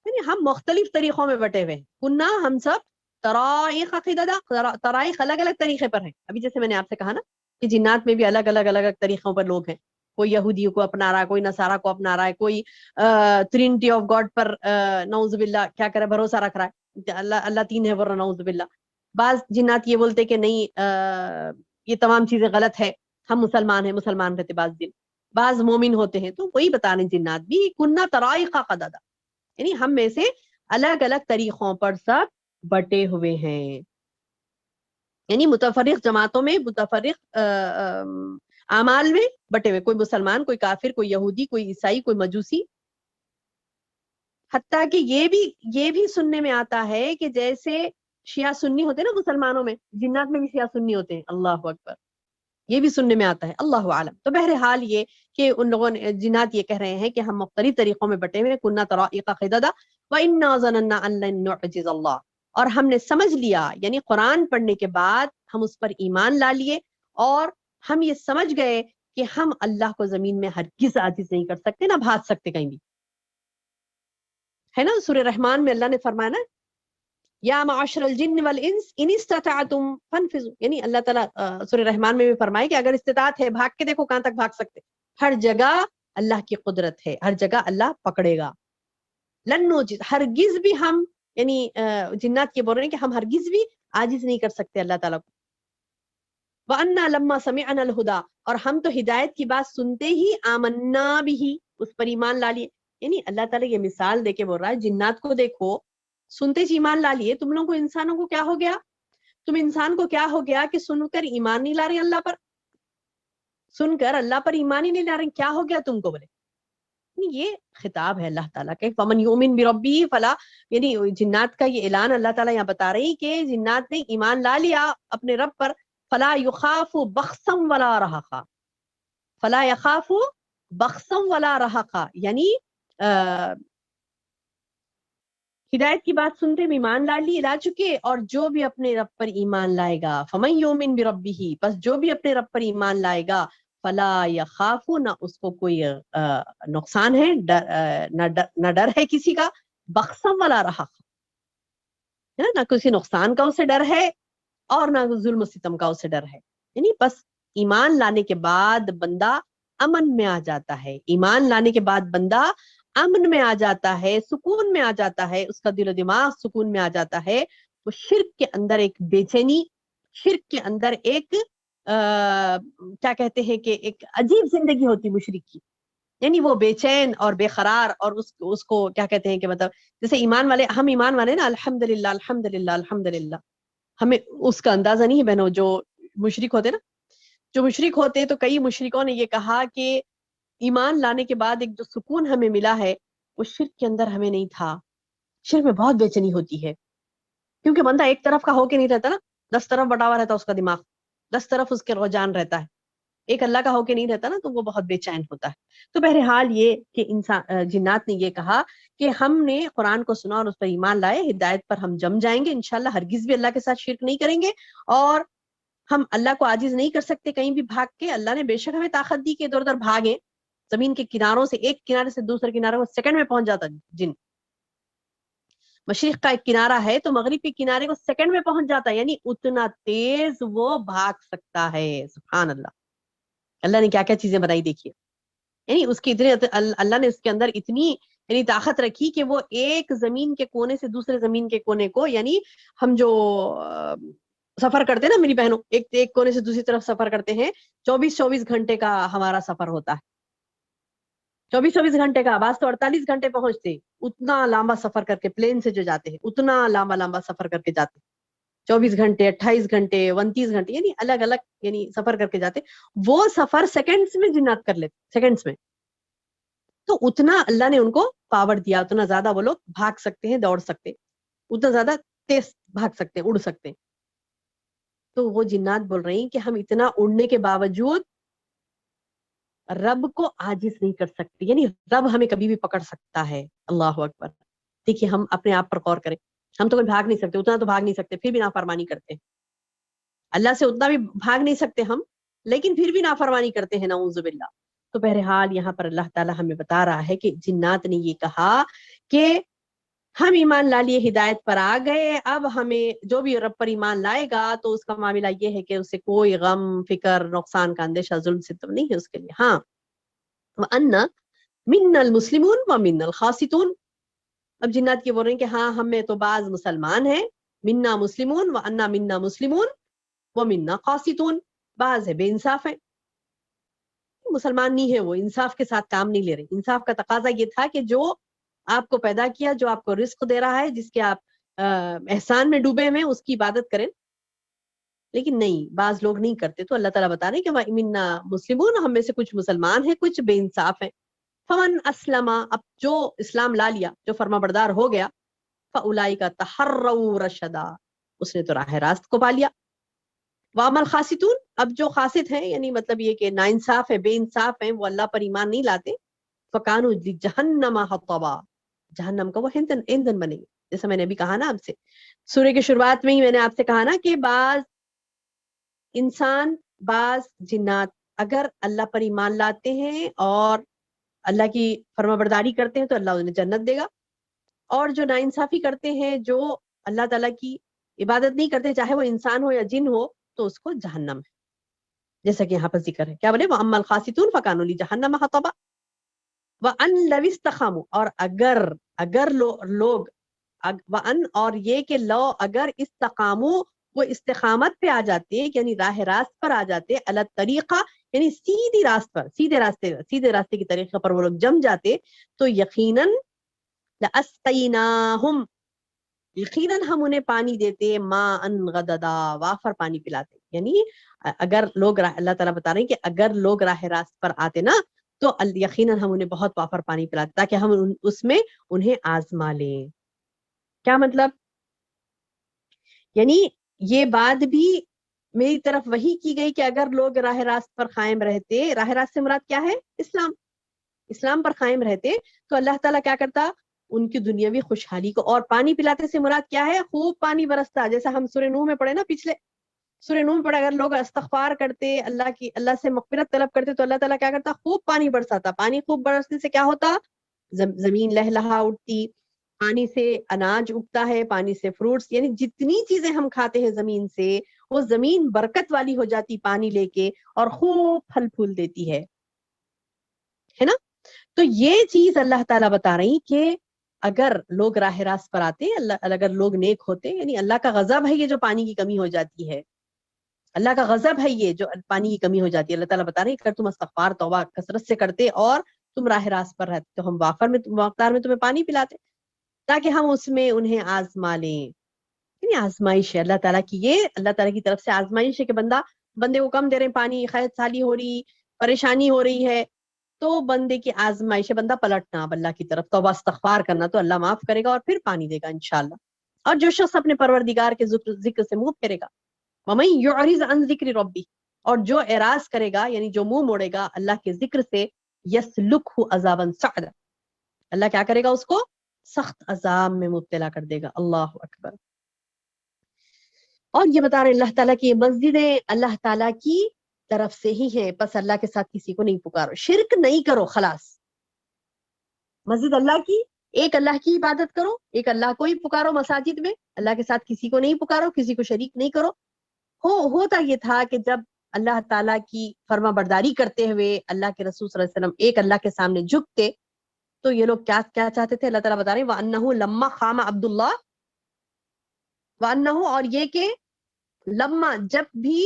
یعنی ہم مختلف طریقوں میں بٹے ہوئے ہیں۔ کنّا ہم سب، طرائق قددا، طرائق الگ الگ طریقے پر ہیں۔ ابھی جیسے میں نے آپ سے کہا نا کہ جنات میں بھی الگ الگ طریقوں پر لوگ ہیں، کوئی یہودیوں کو اپنا رہا ہے، کوئی نصارہ کو اپنا رہا ہے، کوئی ٹرینٹی آف گاڈ پر نعوذ باللہ کیا کرے، بھروسہ رکھ رہا ہے، اللہ تین ہے ورنہ نعوذ باللہ۔ بعض جنات یہ بولتے کہ نہیں یہ تمام چیزیں غلط ہے، ہم مسلمان ہیں، مسلمان رہتے بعض دن۔ بعض مومن ہوتے ہیں. تو وہی بتا رہے ہیں جنات بھی کننا طرائق قددا، یعنی ہم میں سے الگ الگ طریقوں پر سب بٹے ہوئے ہیں، یعنی متفرق جماعتوں میں، متفرق اعمال میں بٹے ہوئے، کوئی مسلمان، کوئی کافر، کوئی یہودی، کوئی عیسائی، کوئی مجوسی. حتیٰ کہ یہ بھی سننے میں آتا ہے کہ جیسے شیعہ سنی ہوتے ہیں نا مسلمانوں میں، جنات میں بھی شیعہ سنی ہوتے ہیں. اللہ اکبر، یہ بھی سننے میں آتا ہے. اللہ عالم. تو بہرحال یہ کہ ان لوگوں نے جنات یہ کہہ رہے ہیں کہ ہم مختلف طریقوں میں بٹے ہوئے، کننا طرائق قددا وَإِنَّا ظَنَنَّا أَن لَّن نُعْجِزَ اللَّهَ، اور ہم نے سمجھ لیا، یعنی قرآن پڑھنے کے بعد ہم اس پر ایمان لا لیے، اور ہم یہ سمجھ گئے کہ ہم اللہ کو زمین میں ہرگز عاجز نہیں کر سکتے، نہ بھاگ سکتے کہیں بھی. ہے نا سورہ رحمان میں اللہ نے فرمایا نا، یا معاشر الجن والانس ان استطعتم فانفذوا، یعنی اللہ تعالیٰ سورہ رحمان میں بھی فرمائے کہ اگر استطاعت ہے بھاگ کے دیکھو کہاں تک بھاگ سکتے. ہر جگہ اللہ کی قدرت ہے، ہر جگہ اللہ پکڑے گا. لن نوجز، ہرگز بھی ہم، یعنی جنات یہ بول رہے ہیں کہ ہم ہرگز بھی عاجز نہیں کر سکتے اللہ تعالیٰ کو. وَأَنَّا لَمَّا سَمِعْنَا الْهُدَىٰ، اور ہم تو ہدایت کی بات سنتے ہی آمنا بھی، اس پر ایمان لا لیے. یعنی اللہ تعالیٰ یہ مثال دے کے بول رہا ہے جنات کو دیکھو، سنتے ہی ایمان لا لیے. تم لوگوں کو انسانوں کو کیا ہو گیا، تم انسان کو کیا ہو گیا کہ سن کر ایمان نہیں لا رہے اللہ پر، سن کر اللہ پر ایمان ہی نہیں لا رہے، کیا ہو گیا تم کو؟ بولے یہ خطاب ہے اللہ تعالیٰ کے، فمن یؤمن بربہ فلا، یعنی جنات کا یہ اعلان اللہ تعالیٰ یہاں بتا رہی کہ جنات نے ایمان لا لیا اپنے رب پر، فلا یخاف بخسا ولا رہقا، فلا یخاف بخسا ولا رہقا، یعنی ہدایت کی بات سنتے ہوئے ایمان لا چکے، اور جو بھی اپنے رب پر ایمان لائے گا، فمن یؤمن بربہ، بس جو بھی اپنے رب پر ایمان لائے گا، فلا یخاف، نہ اس کو کوئی نقصان ہے، نہ ڈر ہے کسی کا، بخسم ولا رہق، نہ کسی نقصان کا اسے ڈر ہے، اور نہ ظلم و ستم کا اسے ڈر ہے. یعنی بس ایمان لانے کے بعد بندہ امن میں آ جاتا ہے، ایمان لانے کے بعد بندہ امن میں آ جاتا ہے، سکون میں آ جاتا ہے، اس کا دل و دماغ سکون میں آ جاتا ہے. وہ شرک کے اندر ایک بے چینی، شرک کے اندر ایک کیا کہتے ہیں کہ ایک عجیب زندگی ہوتی مشرک کی، یعنی وہ بے چین اور بے قرار، اور اس کو کیا کہتے ہیں کہ مطلب جیسے ایمان والے، ہم ایمان والے نا الحمدللہ الحمدللہ الحمدللہ، ہمیں اس کا اندازہ نہیں ہے بہنوں. جو مشرک ہوتے نا، جو مشرک ہوتے، تو کئی مشرکوں نے یہ کہا کہ ایمان لانے کے بعد ایک جو سکون ہمیں ملا ہے وہ شرک کے اندر ہمیں نہیں تھا. شرک میں بہت بے چینی ہوتی ہے، کیونکہ بندہ ایک طرف کا ہو کے نہیں رہتا نا، 10 طرف بٹا ہوا رہتا اس کا دماغ، 10 طرف اس کے رجحان رہتا ہے، ایک اللہ کا ہو کے نہیں رہتا نا، تو وہ بہت بے چین ہوتا ہے. تو بہرحال یہ کہ جنات نے یہ کہا کہ ہم نے قرآن کو سنا اور اس پر ایمان لائے، ہدایت پر ہم جم جائیں گے انشاءاللہ، ہرگز بھی اللہ کے ساتھ شرک نہیں کریں گے، اور ہم اللہ کو عاجز نہیں کر سکتے کہیں بھی بھاگ کے. اللہ نے بے شک ہمیں طاقت دی کہ ادھر ادھر بھاگیں، زمین کے کناروں سے، ایک کنارے سے دوسرے کنارے کو سیکنڈ میں پہنچ جاتا جن. مشرق کا ایک کنارہ ہے تو مغرب کے کنارے کو سیکنڈ میں پہنچ جاتا ہے، یعنی اتنا تیز وہ بھاگ سکتا ہے. سبحان اللہ، اللہ نے کیا کیا چیزیں بنائی دیکھیے. یعنی اس کی اتنی، اللہ نے اس کے اندر اتنی یعنی طاقت رکھی کہ وہ ایک زمین کے کونے سے دوسرے زمین کے کونے کو، یعنی ہم جو سفر کرتے ہیں نا میری بہنوں، ایک کونے سے دوسری طرف سفر کرتے ہیں، 24 گھنٹے کا ہمارا سفر ہوتا ہے، 24 گھنٹے کا، بعض تو 48 گھنٹے پہنچتے. اتنا لمبا سفر کر کے پلین سے جو جاتے ہیں، اتنا لمبا سفر کر کے جاتے، 24 گھنٹے، 28 گھنٹے، 29 گھنٹے، یعنی الگ الگ یعنی سفر کر کے جاتے. وہ سفر سیکنڈز میں جنات کر لیتے، سیکنڈز میں. تو اتنا اللہ نے ان کو پاور دیا، اتنا زیادہ وہ لوگ بھاگ سکتے ہیں، دوڑ سکتے، اتنا زیادہ تیز بھاگ سکتے ہیں، اڑ سکتے ہیں. تو وہ جنات بول رہی ہیں کہ ہم اتنا اڑنے کے باوجود رب کو عاجز نہیں کر سکتے، یعنی رب ہمیں کبھی بھی پکڑ سکتا ہے. اللہ اکبر. دیکھیے ہم اپنے آپ پر غور کریں، ہم تو کوئی بھاگ نہیں سکتے، اتنا تو بھاگ نہیں سکتے، پھر بھی نافرمانی کرتے ہیں اللہ سے، اتنا بھی بھاگ نہیں سکتے ہم، لیکن پھر بھی نافرمانی کرتے ہیں، نعوذ باللہ. تو بہرحال یہاں پر اللہ تعالیٰ ہمیں بتا رہا ہے کہ جنات نے یہ کہا کہ ہم ایمان لا لیے، ہدایت پر آ گئے، اب ہمیں جو بھی رب پر ایمان لائے گا تو اس کا معاملہ یہ ہے کہ اسے کوئی غم، فکر، نقصان کا اندیشہ، ظلم ستم نہیں ہے اس کے لیے. ہاں، وَأَنَّ مِنَّا الْمُسْلِمُونَ وَمِنَّا الْقَاسِطُونَ. اب جنات یہ بول رہے ہیں کہ ہاں ہم میں تو بعض مسلمان ہیں، منا مسلمون وَأَنَّا مِنَّا مسلمون وَمِنَّا قَاسِطُونَ، بعض ہے بے انصاف ہیں. مسلمان نہیں ہے، وہ انصاف کے ساتھ کام نہیں لے رہے. انصاف کا تقاضا یہ تھا کہ جو آپ کو پیدا کیا، جو آپ کو رزق دے رہا ہے، جس کے آپ احسان میں ڈوبے ہوئے اس کی عبادت کریں. لیکن نہیں، بعض لوگ نہیں کرتے. تو اللہ تعالیٰ بتا رہے ہیں کہ وَإِنَّا مُسْلِمُونَ، ہم میں سے کچھ مسلمان ہیں، کچھ بے انصاف ہیں. فمن اسلم، اب جو اسلام لا لیا، جو فرما بردار ہو گیا، فَأُولَئِكَ تَحَرَّوْا رَشَدًا، اس نے تو راہ راست کو پا لیا. وَأَمَّا الْخَاسِتُونَ، اب جو خاسد ہیں، یعنی مطلب یہ کہ ناانصاف ہے، بے انصاف ہیں، وہ اللہ پر ایمان نہیں لاتے، فَكَانُوا لِجَهَنَّمَ حَطَبًا، جہنم کا وہ ایندھن بنے گے. جیسا میں نے ابھی کہا نا آپ سے سورہ کی شروعات میں ہی، میں نے آپ سے کہا نا کہ بعض انسان، بعض جنات اگر اللہ پر ایمان لاتے ہیں اور اللہ کی فرما برداری کرتے ہیں تو اللہ انہیں جنت دے گا، اور جو ناانصافی کرتے ہیں، جو اللہ تعالیٰ کی عبادت نہیں کرتے، چاہے وہ انسان ہو یا جن ہو، تو اس کو جہنم ہے. جیسا کہ یہاں پر ذکر ہے، کیا بولے، وَأَمَّا الْخَاسِتُونَ فَكَانُوا لِجَهَنَّمَ حَطَبًا وَأَن لَوِ اسْتَقَامُوا، اور اگر لوگ وَأَن، اور یہ کہ لو، اگر استقاموا، وہ استقامت پہ آ جاتے، یعنی راہ راست پر آ جاتے، علی الطریقہ، یعنی سیدھی راست پر، سیدھے راستے کی طریقے پر وہ لوگ جم جاتے، تو یقیناً لَأَسْقَيْنَاهُمْ، یقیناً ہم انہیں پانی دیتے، ماءً غددا، وافر پانی پلاتے. یعنی اگر لوگ اللہ تعالیٰ بتا رہے ہیں کہ اگر لوگ راہ راست پر آتے نا، تو یقیناً ہم انہیں بہت وافر پانی پلاتے، تاکہ ہم اس میں انہیں آزما لیں. کیا مطلب؟ یعنی یہ بات بھی میری طرف وہی کی گئی کہ اگر لوگ راہ راست پر قائم رہتے، راہ راست سے مراد کیا ہے؟ اسلام پر قائم رہتے، تو اللہ تعالیٰ کیا کرتا؟ ان کی دنیاوی خوشحالی کو. اور پانی پلاتے سے مراد کیا ہے؟ خوب پانی برستا، جیسا ہم سورہ نوح میں پڑھے نا، پچھلے سورہ نوح میں پڑھے، اگر لوگ استغفار کرتے، اللہ سے مغفرت طلب کرتے، تو اللہ تعالیٰ کیا کرتا؟ خوب پانی برساتا. پانی خوب برسنے سے کیا ہوتا؟ زمین لہلہا اٹھتی، پانی سے اناج اگتا ہے، پانی سے فروٹس، یعنی جتنی چیزیں ہم کھاتے ہیں زمین سے، وہ زمین برکت والی ہو جاتی پانی لے کے، اور خوب پھل پھول دیتی ہے نا. تو یہ چیز اللہ تعالیٰ بتا رہی کہ اگر لوگ راہ راست پر آتے، اگر لوگ نیک ہوتے، یعنی اللہ کا غضب ہے یہ جو پانی کی کمی ہو جاتی ہے، اللہ کا غضب ہے یہ جو پانی کی کمی ہو جاتی ہے. اللہ تعالیٰ بتا رہے ہیں اگر تم استغفار توبہ کثرت سے کرتے اور تم راہ راست پر رہتے، تو ہم مقدار میں تمہیں پانی پلاتے، تاکہ ہم اس میں انہیں آزما لیں. یعنی آزمائش ہے اللہ تعالیٰ کی، یہ اللہ تعالیٰ کی طرف سے آزمائش ہے کہ بندے کو کم دے رہے ہیں پانی، قحط سالی ہو رہی، پریشانی ہو رہی ہے، تو بندے کی آزمائش ہے، بندہ پلٹنا اب اللہ کی طرف، توبہ استغفار کرنا، تو اللہ معاف کرے گا اور پھر پانی دے گا انشاءاللہ. اور جو شخص اپنے پروردگار کے ذکر سے منہ پھیرے گا، وَمَن يُعْرِضْ عَن ذِكْرِ رَبِّهِ، اور جو اعراض کرے گا، یعنی جو منہ موڑے گا اللہ کے ذکر سے، يَسْلُكْهُ عَذَابًا صَعَدًا، اللہ کیا کرے گا؟ اس کو سخت عذاب میں مبتلا کر دے گا. اللہ اکبر. اور یہ بتا رہے اللہ تعالیٰ کی مسجدیں اللہ تعالیٰ کی طرف سے ہی ہیں، پس اللہ کے ساتھ کسی کو نہیں پکارو، شرک نہیں کرو، خلاص. مسجد اللہ کی، ایک اللہ کی عبادت کرو، ایک اللہ کو ہی پکارو مساجد میں، اللہ کے ساتھ کسی کو نہیں پکارو، کسی کو شریک نہیں کرو. ہوتا یہ تھا کہ جب اللہ تعالیٰ کی فرما برداری کرتے ہوئے اللہ کے رسول صلی اللہ علیہ وسلم ایک اللہ کے سامنے جھکتے، تو یہ لوگ کیا چاہتے تھے؟ اللہ تعالیٰ بتا رہے ہیں وَأَنَّهُ لَمَّا خَامَ عَبْدُ اللَّهِ، وَأَنَّهُ، اور یہ کہ لما، جب بھی،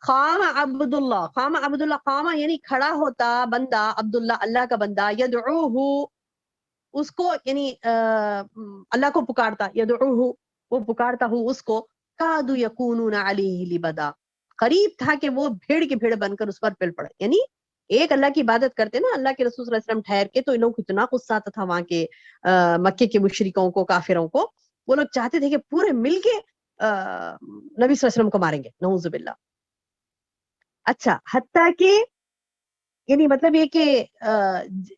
خام عبداللہ، خام یعنی کھڑا ہوتا بندہ، عبداللہ اللہ کا بندہ، یدعوہ، اس کو یعنی اللہ کو پکارتا، یدعوہ وہ پکارتا ہوں اس کو، کادو یکونون علیہ لبدا، قریب تھا کہ وہ بھیڑ کی بھیڑ بن کر اس پر پل پڑے. یعنی ایک اللہ کی عبادت کرتے نا، اللہ کے رسول صلی اللہ علیہ وسلم ٹھہر کے، تو ان لوگوں کو اتنا غصہ آتا تھا وہاں کے مکے کے مشرکوں کو، کافروں کو. وہ لوگ چاہتے تھے کہ پورے مل کے نبی صلی اللہ علیہ وسلم کو ماریں گے، نعوذ باللہ. اچھا، حتیٰ کہ یعنی مطلب یہ کہ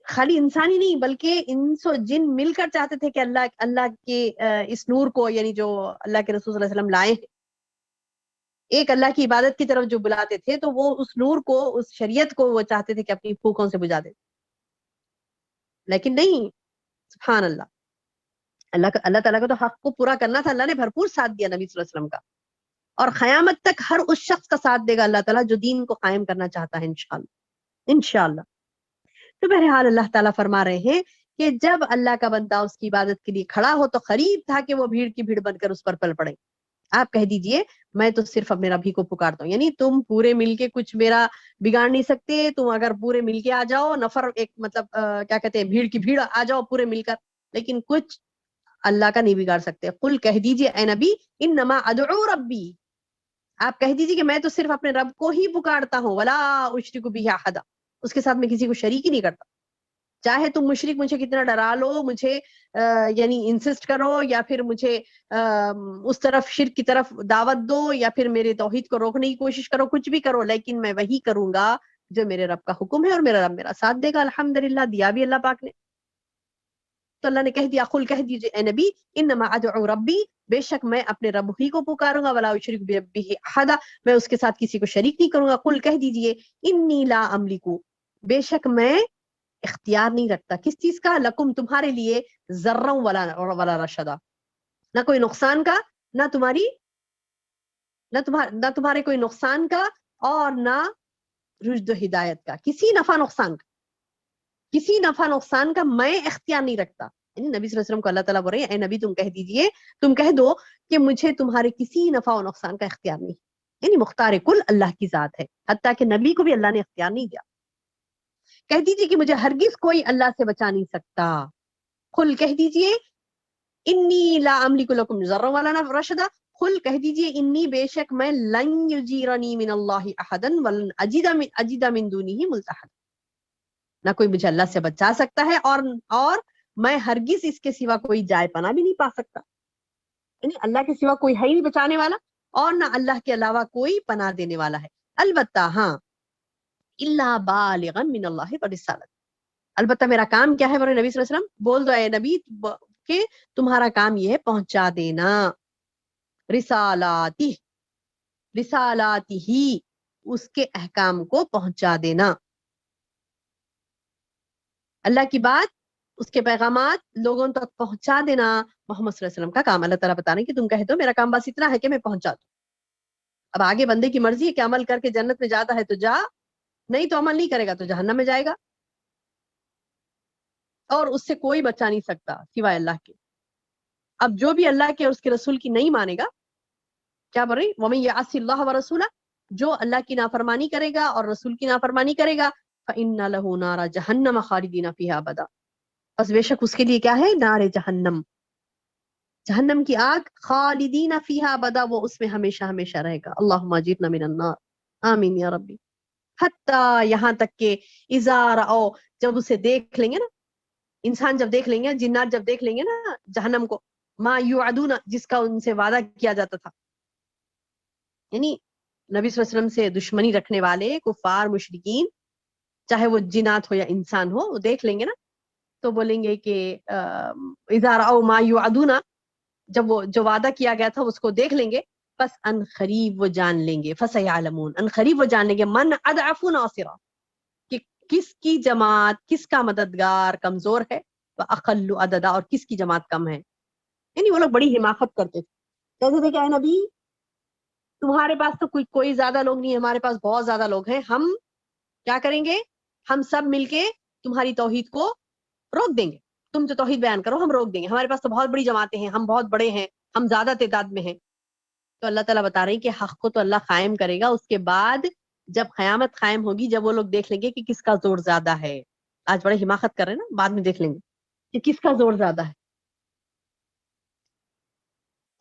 خالی انسانی نہیں بلکہ انس و جن مل کر چاہتے تھے کہ اللہ کے اس نور کو، یعنی جو اللہ کے رسول صلی اللہ علیہ وسلم لائے ہیں، ایک اللہ کی عبادت کی طرف جو بلاتے تھے، تو وہ اس نور کو، اس شریعت کو وہ چاہتے تھے کہ اپنی پھوکوں سے بجھا دیں. لیکن نہیں، سبحان اللہ، اللہ تعالیٰ کا تو حق کو پورا کرنا تھا. اللہ نے بھرپور ساتھ دیا نبی صلی اللہ علیہ وسلم کا، اور قیامت تک ہر اس شخص کا ساتھ دے گا اللہ تعالیٰ جو دین کو قائم کرنا چاہتا ہے، انشاءاللہ. تو بہرحال اللہ تعالیٰ فرما رہے ہیں کہ جب اللہ کا بندہ اس کی عبادت کے لیے کھڑا ہو، تو قریب تھا کہ وہ بھیڑ کی بھیڑ بن کر اس پر پل پڑے. آپ کہہ دیجئے میں تو صرف اپنے رب ہی کو پکارتا ہوں. یعنی تم پورے مل کے کچھ میرا بگاڑ نہیں سکتے. تم اگر پورے مل کے آ جاؤ, نفر ایک مطلب کیا کہتے ہیں, بھیڑ کی بھیڑ آ جاؤ پورے مل کر, لیکن کچھ اللہ کا نہیں بگاڑ سکتے. قل کہہ دیجئے اے نبی انما ادعو ربی, آپ کہہ دیجئے کہ میں تو صرف اپنے رب کو ہی پکارتا ہوں. ولا اشرک بہ احدا, اس کے ساتھ میں کسی کو شریک ہی نہیں کرتا. چاہے تم مشرک مجھے کتنا ڈرا لو, مجھے یعنی انسسٹ کرو, یا پھر مجھے اس طرف شرک کی طرف دعوت دو, یا پھر میرے توحید کو روکنے کی کوشش کرو, کچھ بھی کرو, لیکن میں وہی کروں گا جو میرے رب کا حکم ہے, اور میرا رب میرا ساتھ دے گا. الحمدللہ, دیا بھی اللہ پاک نے. تو اللہ نے کہہ دیا قل کہہ دیجئے اے نبی انما ادعو ربی, بے شک میں اپنے رب ہی کو پکاروں گا. ولا اشرک بربہ احدا, میں اس کے ساتھ کسی کو شریک نہیں کروں گا. قل کہہ دیجئے انی لا املک, بے شک میں اختیار نہیں رکھتا کس چیز کا, لکم تمہارے لیے, ذرا ولا رشدا, نہ کوئی نقصان کا, نہ تمہارے کوئی نقصان کا, اور نہ رشد و ہدایت کا, کسی نفع نقصان کا میں اختیار نہیں رکھتا. یعنی نبی صلی اللہ علیہ وسلم کو اللہ تعالیٰ بول رہے ہیں اے نبی تم کہہ دیجئے, تم کہہ دو کہ مجھے تمہارے کسی نفع و نقصان کا اختیار نہیں. یعنی مختار کل اللہ کی ذات ہے, حتیٰ کہ نبی کو بھی اللہ نے اختیار نہیں دیا. کہہ دیجئے کہ مجھے ہرگز کوئی اللہ سے بچا نہیں سکتا. قل کہہ دیجئے انی لا املک لکم ضرا ولا رشدا, قل کہہ دیجئے انی بے شک میں, لن یجیرنی من اللہ احدا ولن اجد من دونہ ملتحدا, نہ کوئی مجھے اللہ سے بچا سکتا ہے, اور میں ہرگز اس کے سوا کوئی جائے پناہ بھی نہیں پا سکتا. یعنی اللہ کے سوا کوئی ہے ہی نہیں بچانے والا, اور نہ اللہ کے علاوہ کوئی پناہ دینے والا ہے. البتہ ہاں, الا بالغا من اللہ ورسالت, البتہ میرا کام کیا ہے, میرے نبی صلی اللہ علیہ وسلم بول دو اے نبی کہ تمہارا کام یہ ہے پہنچا دینا, رسالاتی ہی, اس کے احکام کو پہنچا دینا. اللہ کی بات, اس کے پیغامات لوگوں تک پہنچا دینا محمد صلی اللہ علیہ وسلم کا کام. اللہ تعالیٰ بتا رہے ہیں کہ تم کہہ دو میرا کام بس اتنا ہے کہ میں پہنچا دوں. اب آگے بندے کی مرضی ہے کہ عمل کر کے جنت میں جاتا ہے تو جا, نہیں تو عمل نہیں کرے گا تو جہنم میں جائے گا, اور اس سے کوئی بچا نہیں سکتا سوائے اللہ کے. اب جو بھی اللہ کے اور اس کے رسول کی نہیں مانے گا, کیا بول رہی, وَمَن يَعْصِ اللَّهَ وَرَسُولَهُ, جو اللہ کی نافرمانی کرے گا اور رسول کی نافرمانی کرے گا, فَإِنَّ لَهُ نَارَ جَهَنَّمَ خَالِدِينَ فِيهَا أَبَدًا, بس بے شک اس کے لیے کیا ہے, نار جہنم, جہنم کی آگ, خالدین فیہا ابدا, وہ اس میں ہمیشہ ہمیشہ رہے گا. اللہم اجرنا من النار, آمین یا ربی. حتی, یہاں تک کہ اذا رأو, جب اسے دیکھ لیں گے نا, انسان جب دیکھ لیں گے, جنات جب دیکھ لیں گے نا جہنم کو, ما یوعدون, جس کا ان سے وعدہ کیا جاتا تھا. یعنی نبی صلی اللہ علیہ وسلم سے دشمنی رکھنے والے کفار مشرکین, چاہے وہ جنات ہو یا انسان ہو, وہ دیکھ لیں گے نا تو بولیں گے کہ اذا رأوا ما یوعدون, جب وہ جو وعدہ کیا گیا تھا اس کو دیکھ لیں گے, پس ان قریب وہ جان لیں گے, فسیعلمون, ان قریب وہ جان لیں گے, من اضعف ناصرا, کہ کس کی جماعت, کس کا مددگار کمزور ہے, واقل عددا, اور کس کی جماعت کم ہے. یعنی وہ لوگ بڑی حماقت کرتے تھے, کہتے تھے کہ اے نبی تمہارے پاس تو کوئی زیادہ لوگ نہیں ہے, ہمارے پاس بہت زیادہ لوگ ہیں, ہم کیا کریں گے, ہم سب مل کے تمہاری توحید کو روک دیں گے, تم تو توحید بیان کرو, ہم روک دیں گے, ہمارے پاس تو بہت بڑی جماعتیں ہیں, ہم بہت بڑے ہیں, ہم زیادہ تعداد میں ہیں. تو اللہ تعالیٰ بتا رہے ہیں کہ حق کو تو اللہ قائم کرے گا, اس کے بعد جب قیامت قائم ہوگی, جب وہ لوگ دیکھ لیں گے کہ کس کا زور زیادہ ہے. آج بڑے حماقت کر رہے ہیں نا, بعد میں دیکھ لیں گے کہ کس کا زور زیادہ ہے.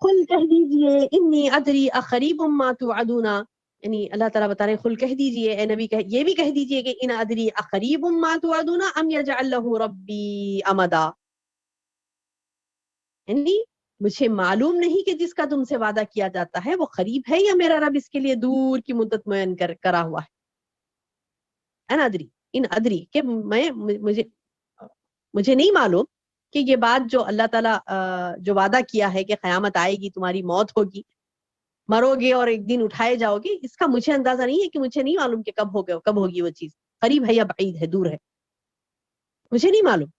قل کہہ دیجئے انی ادری اقریب ما توعدون, یعنی اللہ تعالیٰ بتا رہے ہیں قل کہہ دیجئے اے نبی, یہ بھی کہہ دیجئے کہ ان ادری اقریب ما توعدون ام یجعل له ربی امدا, یعنی مجھے معلوم نہیں کہ جس کا تم سے وعدہ کیا جاتا ہے وہ قریب ہے یا میرا رب اس کے لیے دور کی مدت معین کرا ہوا ہے. ان ادری کہ مجھے نہیں معلوم کہ یہ بات جو اللہ تعالیٰ جو وعدہ کیا ہے کہ قیامت آئے گی, تمہاری موت ہوگی, مرو گے اور ایک دن اٹھائے جاؤ گے, اس کا مجھے اندازہ نہیں ہے, کہ مجھے نہیں معلوم کہ کب ہوگی وہ چیز, قریب ہے یا بعید ہے, دور ہے, مجھے نہیں معلوم.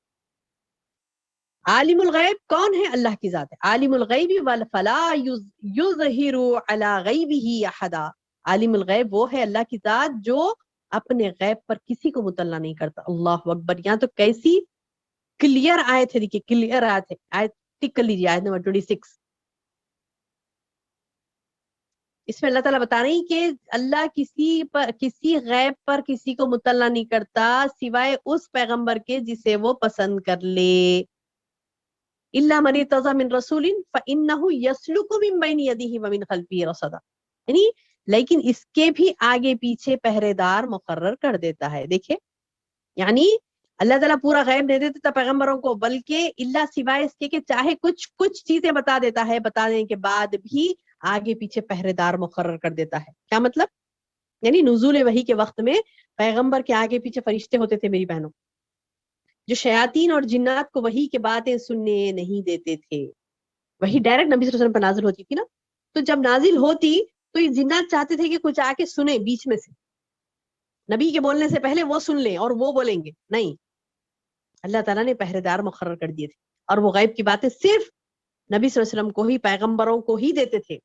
عالم الغیب کون ہے, اللہ کی ذات ہے. عالم الغیب فلا یظہر علی غیبہ احدا, عالم الغیب وہ ہے اللہ کی ذات جو اپنے غیب پر کسی کو مطلع نہیں کرتا. اللہ اکبر, یہاں تو کیسی کلیئر آیت ہے, دیکھیے کلیئر آیت ہے, آیت ٹک کر لیجیے, آیت نمبر 26. اس میں اللہ تعالیٰ بتا رہی کہ اللہ کسی غیب پر کسی کو مطلع نہیں کرتا سوائے اس پیغمبر کے جسے وہ پسند کر لے. الا من ارتضى من رسول فانه يسلك من بين يديه ومن خلفه رصدا. یعنی لیکن اس کے بھی آگے پیچھے پہرے دار مقرر کر دیتا ہے. دیکھیں یعنی اللہ تعالیٰ پورا غیب نہیں دیتا پیغمبروں کو، بلکہ اللہ سوائے اس کے کہ چاہے کچھ چیزیں بتا دیتا ہے، بتا دینے کے بعد بھی آگے پیچھے پہرے دار مقرر کر دیتا ہے. کیا مطلب؟ یعنی نزول وحی کے وقت میں پیغمبر کے آگے پیچھے فرشتے ہوتے تھے میری بہنوں، جو شیاطین اور جنات کو وحی کے باتیں سننے نہیں دیتے تھے. وہی ڈائریکٹ نبی صلی اللہ علیہ وسلم پر نازل ہوتی تھی نا، تو جب نازل ہوتی تو یہ جنات چاہتے تھے کہ کچھ آ کے سنیں بیچ میں سے، نبی کے بولنے سے پہلے وہ سن لیں اور وہ بولیں گے. نہیں، اللہ تعالیٰ نے پہرے دار مقرر کر دیے تھے، اور وہ غیب کی باتیں صرف نبی صلی اللہ علیہ وسلم کو ہی، پیغمبروں کو ہی دیتے تھے.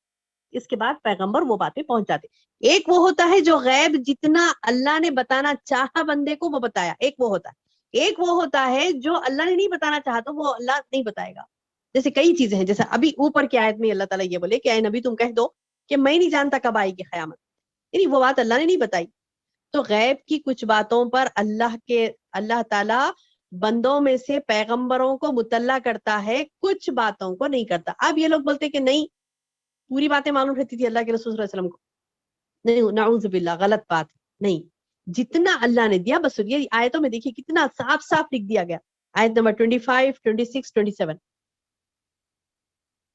اس کے بعد پیغمبر وہ باتیں پہنچاتے. ایک وہ ہوتا ہے جو غیب جتنا اللہ نے بتانا چاہا بندے کو وہ بتایا، ایک وہ ہوتا ہے. ایک وہ ہوتا ہے جو اللہ نے نہیں بتانا چاہا تو وہ اللہ نہیں بتائے گا. جیسے کئی چیزیں ہیں، جیسے ابھی اوپر کی آیت میں اللہ تعالیٰ یہ بولے کہ اے نبی تم کہہ دو کہ میں نہیں جانتا کب آئے گی قیامت، یعنی وہ بات اللہ نے نہیں بتائی. تو غیب کی کچھ باتوں پر اللہ تعالیٰ بندوں میں سے پیغمبروں کو مطلع کرتا ہے، کچھ باتوں کو نہیں کرتا. اب یہ لوگ بولتے کہ نہیں پوری باتیں معلوم رہتی تھی اللہ کے رسول صلی اللہ علیہ وسلم کو. نہیں، نعوذ باللہ، غلط بات. نہیں، جتنا اللہ نے دیا بس. یہ آیتوں میں دیکھیے کتنا صاف صاف لکھ دیا گیا. آیت نمبر 25، 26، 27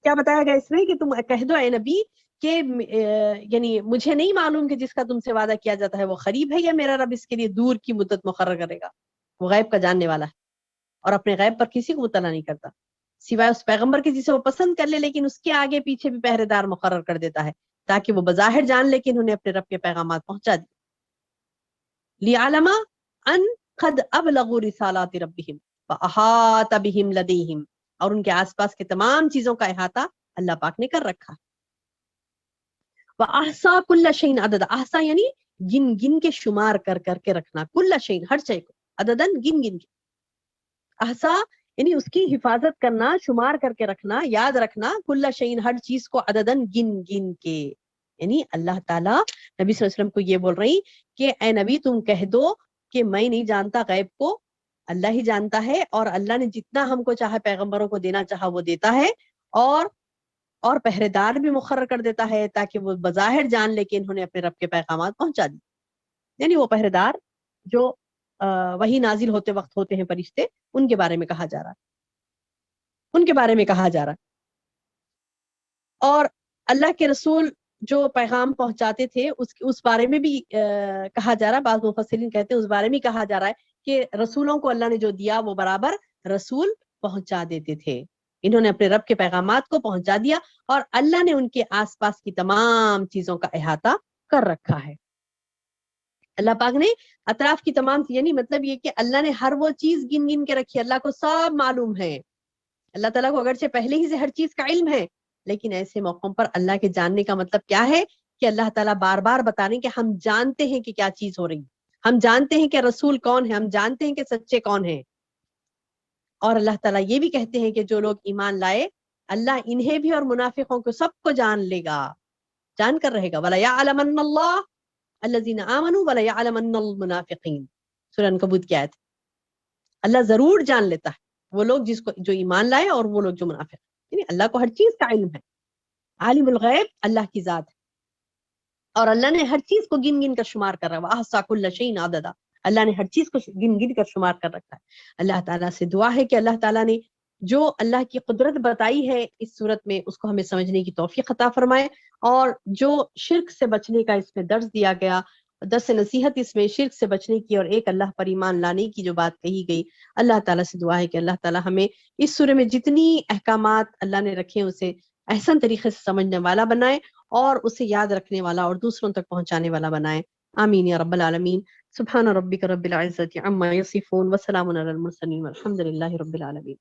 کیا بتایا گیا اس میں کہ تم کہہ دو اے نبی کہ یعنی مجھے نہیں معلوم کہ جس کا تم سے وعدہ کیا جاتا ہے وہ قریب ہے یا میرا رب اس کے لیے دور کی مدت مقرر کرے گا. وہ غیب کا جاننے والا ہے اور اپنے غیب پر کسی کو مطلع نہیں کرتا سوائے اس پیغمبر کے جسے وہ پسند کر لے، لیکن اس کے آگے پیچھے بھی پہرے دار مقرر کر دیتا ہے تاکہ وہ بظاہر جان لے کہ انہوں نے اپنے رب کے پیغامات پہنچا دیے. لِيَعْلَمَ أَنْ قَدْ أَبْلَغُوا رِسَالَاتِ رَبِّهِمْ وَأَحَاطَ بِهِمْ لَدَيْهِمْ. اور ان کے آس پاس کے تمام چیزوں کا احاطہ اللہ پاک نے کر رکھا. وَأَحْصَى كُلَّ شَيْءٍ عَدَدًا. احصا یعنی گن کے شمار کر کے رکھنا. کل شیء ہر شے کو، عددن گن کے. احصا یعنی اس کی حفاظت کرنا، شمار کر کے رکھنا، یاد رکھنا. کل شیء ہر چیز کو، عددن گن کے. یعنی اللہ تعالیٰ نبی صلی اللہ علیہ وسلم کو یہ بول رہی کہ اے نبی تم کہہ دو کہ میں نہیں جانتا غیب کو، اللہ ہی جانتا ہے، اور اللہ نے جتنا ہم کو چاہا پیغمبروں کو دینا چاہا وہ دیتا ہے، اور پہرے دار بھی مقرر کر دیتا ہے تاکہ وہ بظاہر جان لے کہ انہوں نے اپنے رب کے پیغامات پہنچا دی. یعنی وہ پہرے دار جو وہی نازل ہوتے وقت ہوتے ہیں فرشتے، ان کے بارے میں کہا جا رہا ہے. اور اللہ کے رسول جو پیغام پہنچاتے تھے اس بارے میں بھی کہا جا رہا ہے. بعض مفسرین کہتے ہیں اس بارے میں کہا جا رہا ہے کہ رسولوں کو اللہ نے جو دیا وہ برابر رسول پہنچا دیتے تھے. انہوں نے اپنے رب کے پیغامات کو پہنچا دیا اور اللہ نے ان کے آس پاس کی تمام چیزوں کا احاطہ کر رکھا ہے. اللہ پاک نے اطراف کی تمام، یعنی مطلب یہ کہ اللہ نے ہر وہ چیز گن کے رکھی. اللہ کو سب معلوم ہے. اللہ تعالیٰ کو اگرچہ پہلے ہی سے ہر چیز کا علم ہے، لیکن ایسے موقعوں پر اللہ کے جاننے کا مطلب کیا ہے کہ اللہ تعالیٰ بار بار بتا رہے ہیں کہ ہم جانتے ہیں کہ کیا چیز ہو رہی ہے، ہم جانتے ہیں کہ رسول کون ہے، ہم جانتے ہیں کہ سچے کون ہیں. اور اللہ تعالیٰ یہ بھی کہتے ہیں کہ جو لوگ ایمان لائے اللہ انہیں بھی اور منافقوں کو سب کو جان لے گا، جان کر رہے گا. وَلَيَعْلَمَنَّ اللَّهُ الَّذِينَ آمَنُوا وَلَيَعْلَمَنَّ الْمُنَافِقِينَ. سورہ عنکبوت کی آیت. اللہ ضرور جان لیتا ہے وہ لوگ جو ایمان لائے اور وہ لوگ جو منافق. یعنی اللہ کو ہر چیز کا علم ہے. عالم الغیب اللہ کی ذات ہے، اور اللہ نے ہر چیز کو گن کر شمار کر رہا ہے. وَأَحْصَىٰ كُلَّ شَيْءٍ عَدَدًا. اللہ نے ہر چیز کو گن کر شمار کر رکھا ہے. اللہ تعالیٰ سے دعا ہے کہ اللہ تعالیٰ نے جو اللہ کی قدرت بتائی ہے اس صورت میں اس کو ہمیں سمجھنے کی توفیق عطا فرمائے، اور جو شرک سے بچنے کا اس میں درس دیا گیا، درس نصیحت اس میں شرک سے بچنے کی اور ایک اللہ پر ایمان لانے کی جو بات کہی گئی، اللہ تعالیٰ سے دعا ہے کہ اللہ تعالیٰ ہمیں اس سورہ میں جتنی احکامات اللہ نے رکھے اسے احسن طریقے سے سمجھنے والا بنائے اور اسے یاد رکھنے والا اور دوسروں تک پہنچانے والا بنائے. آمین یا رب العالمین. سبحان ربک رب العزت عما یصفون وسلام علی المرسلین والحمد للہ رب العالمین.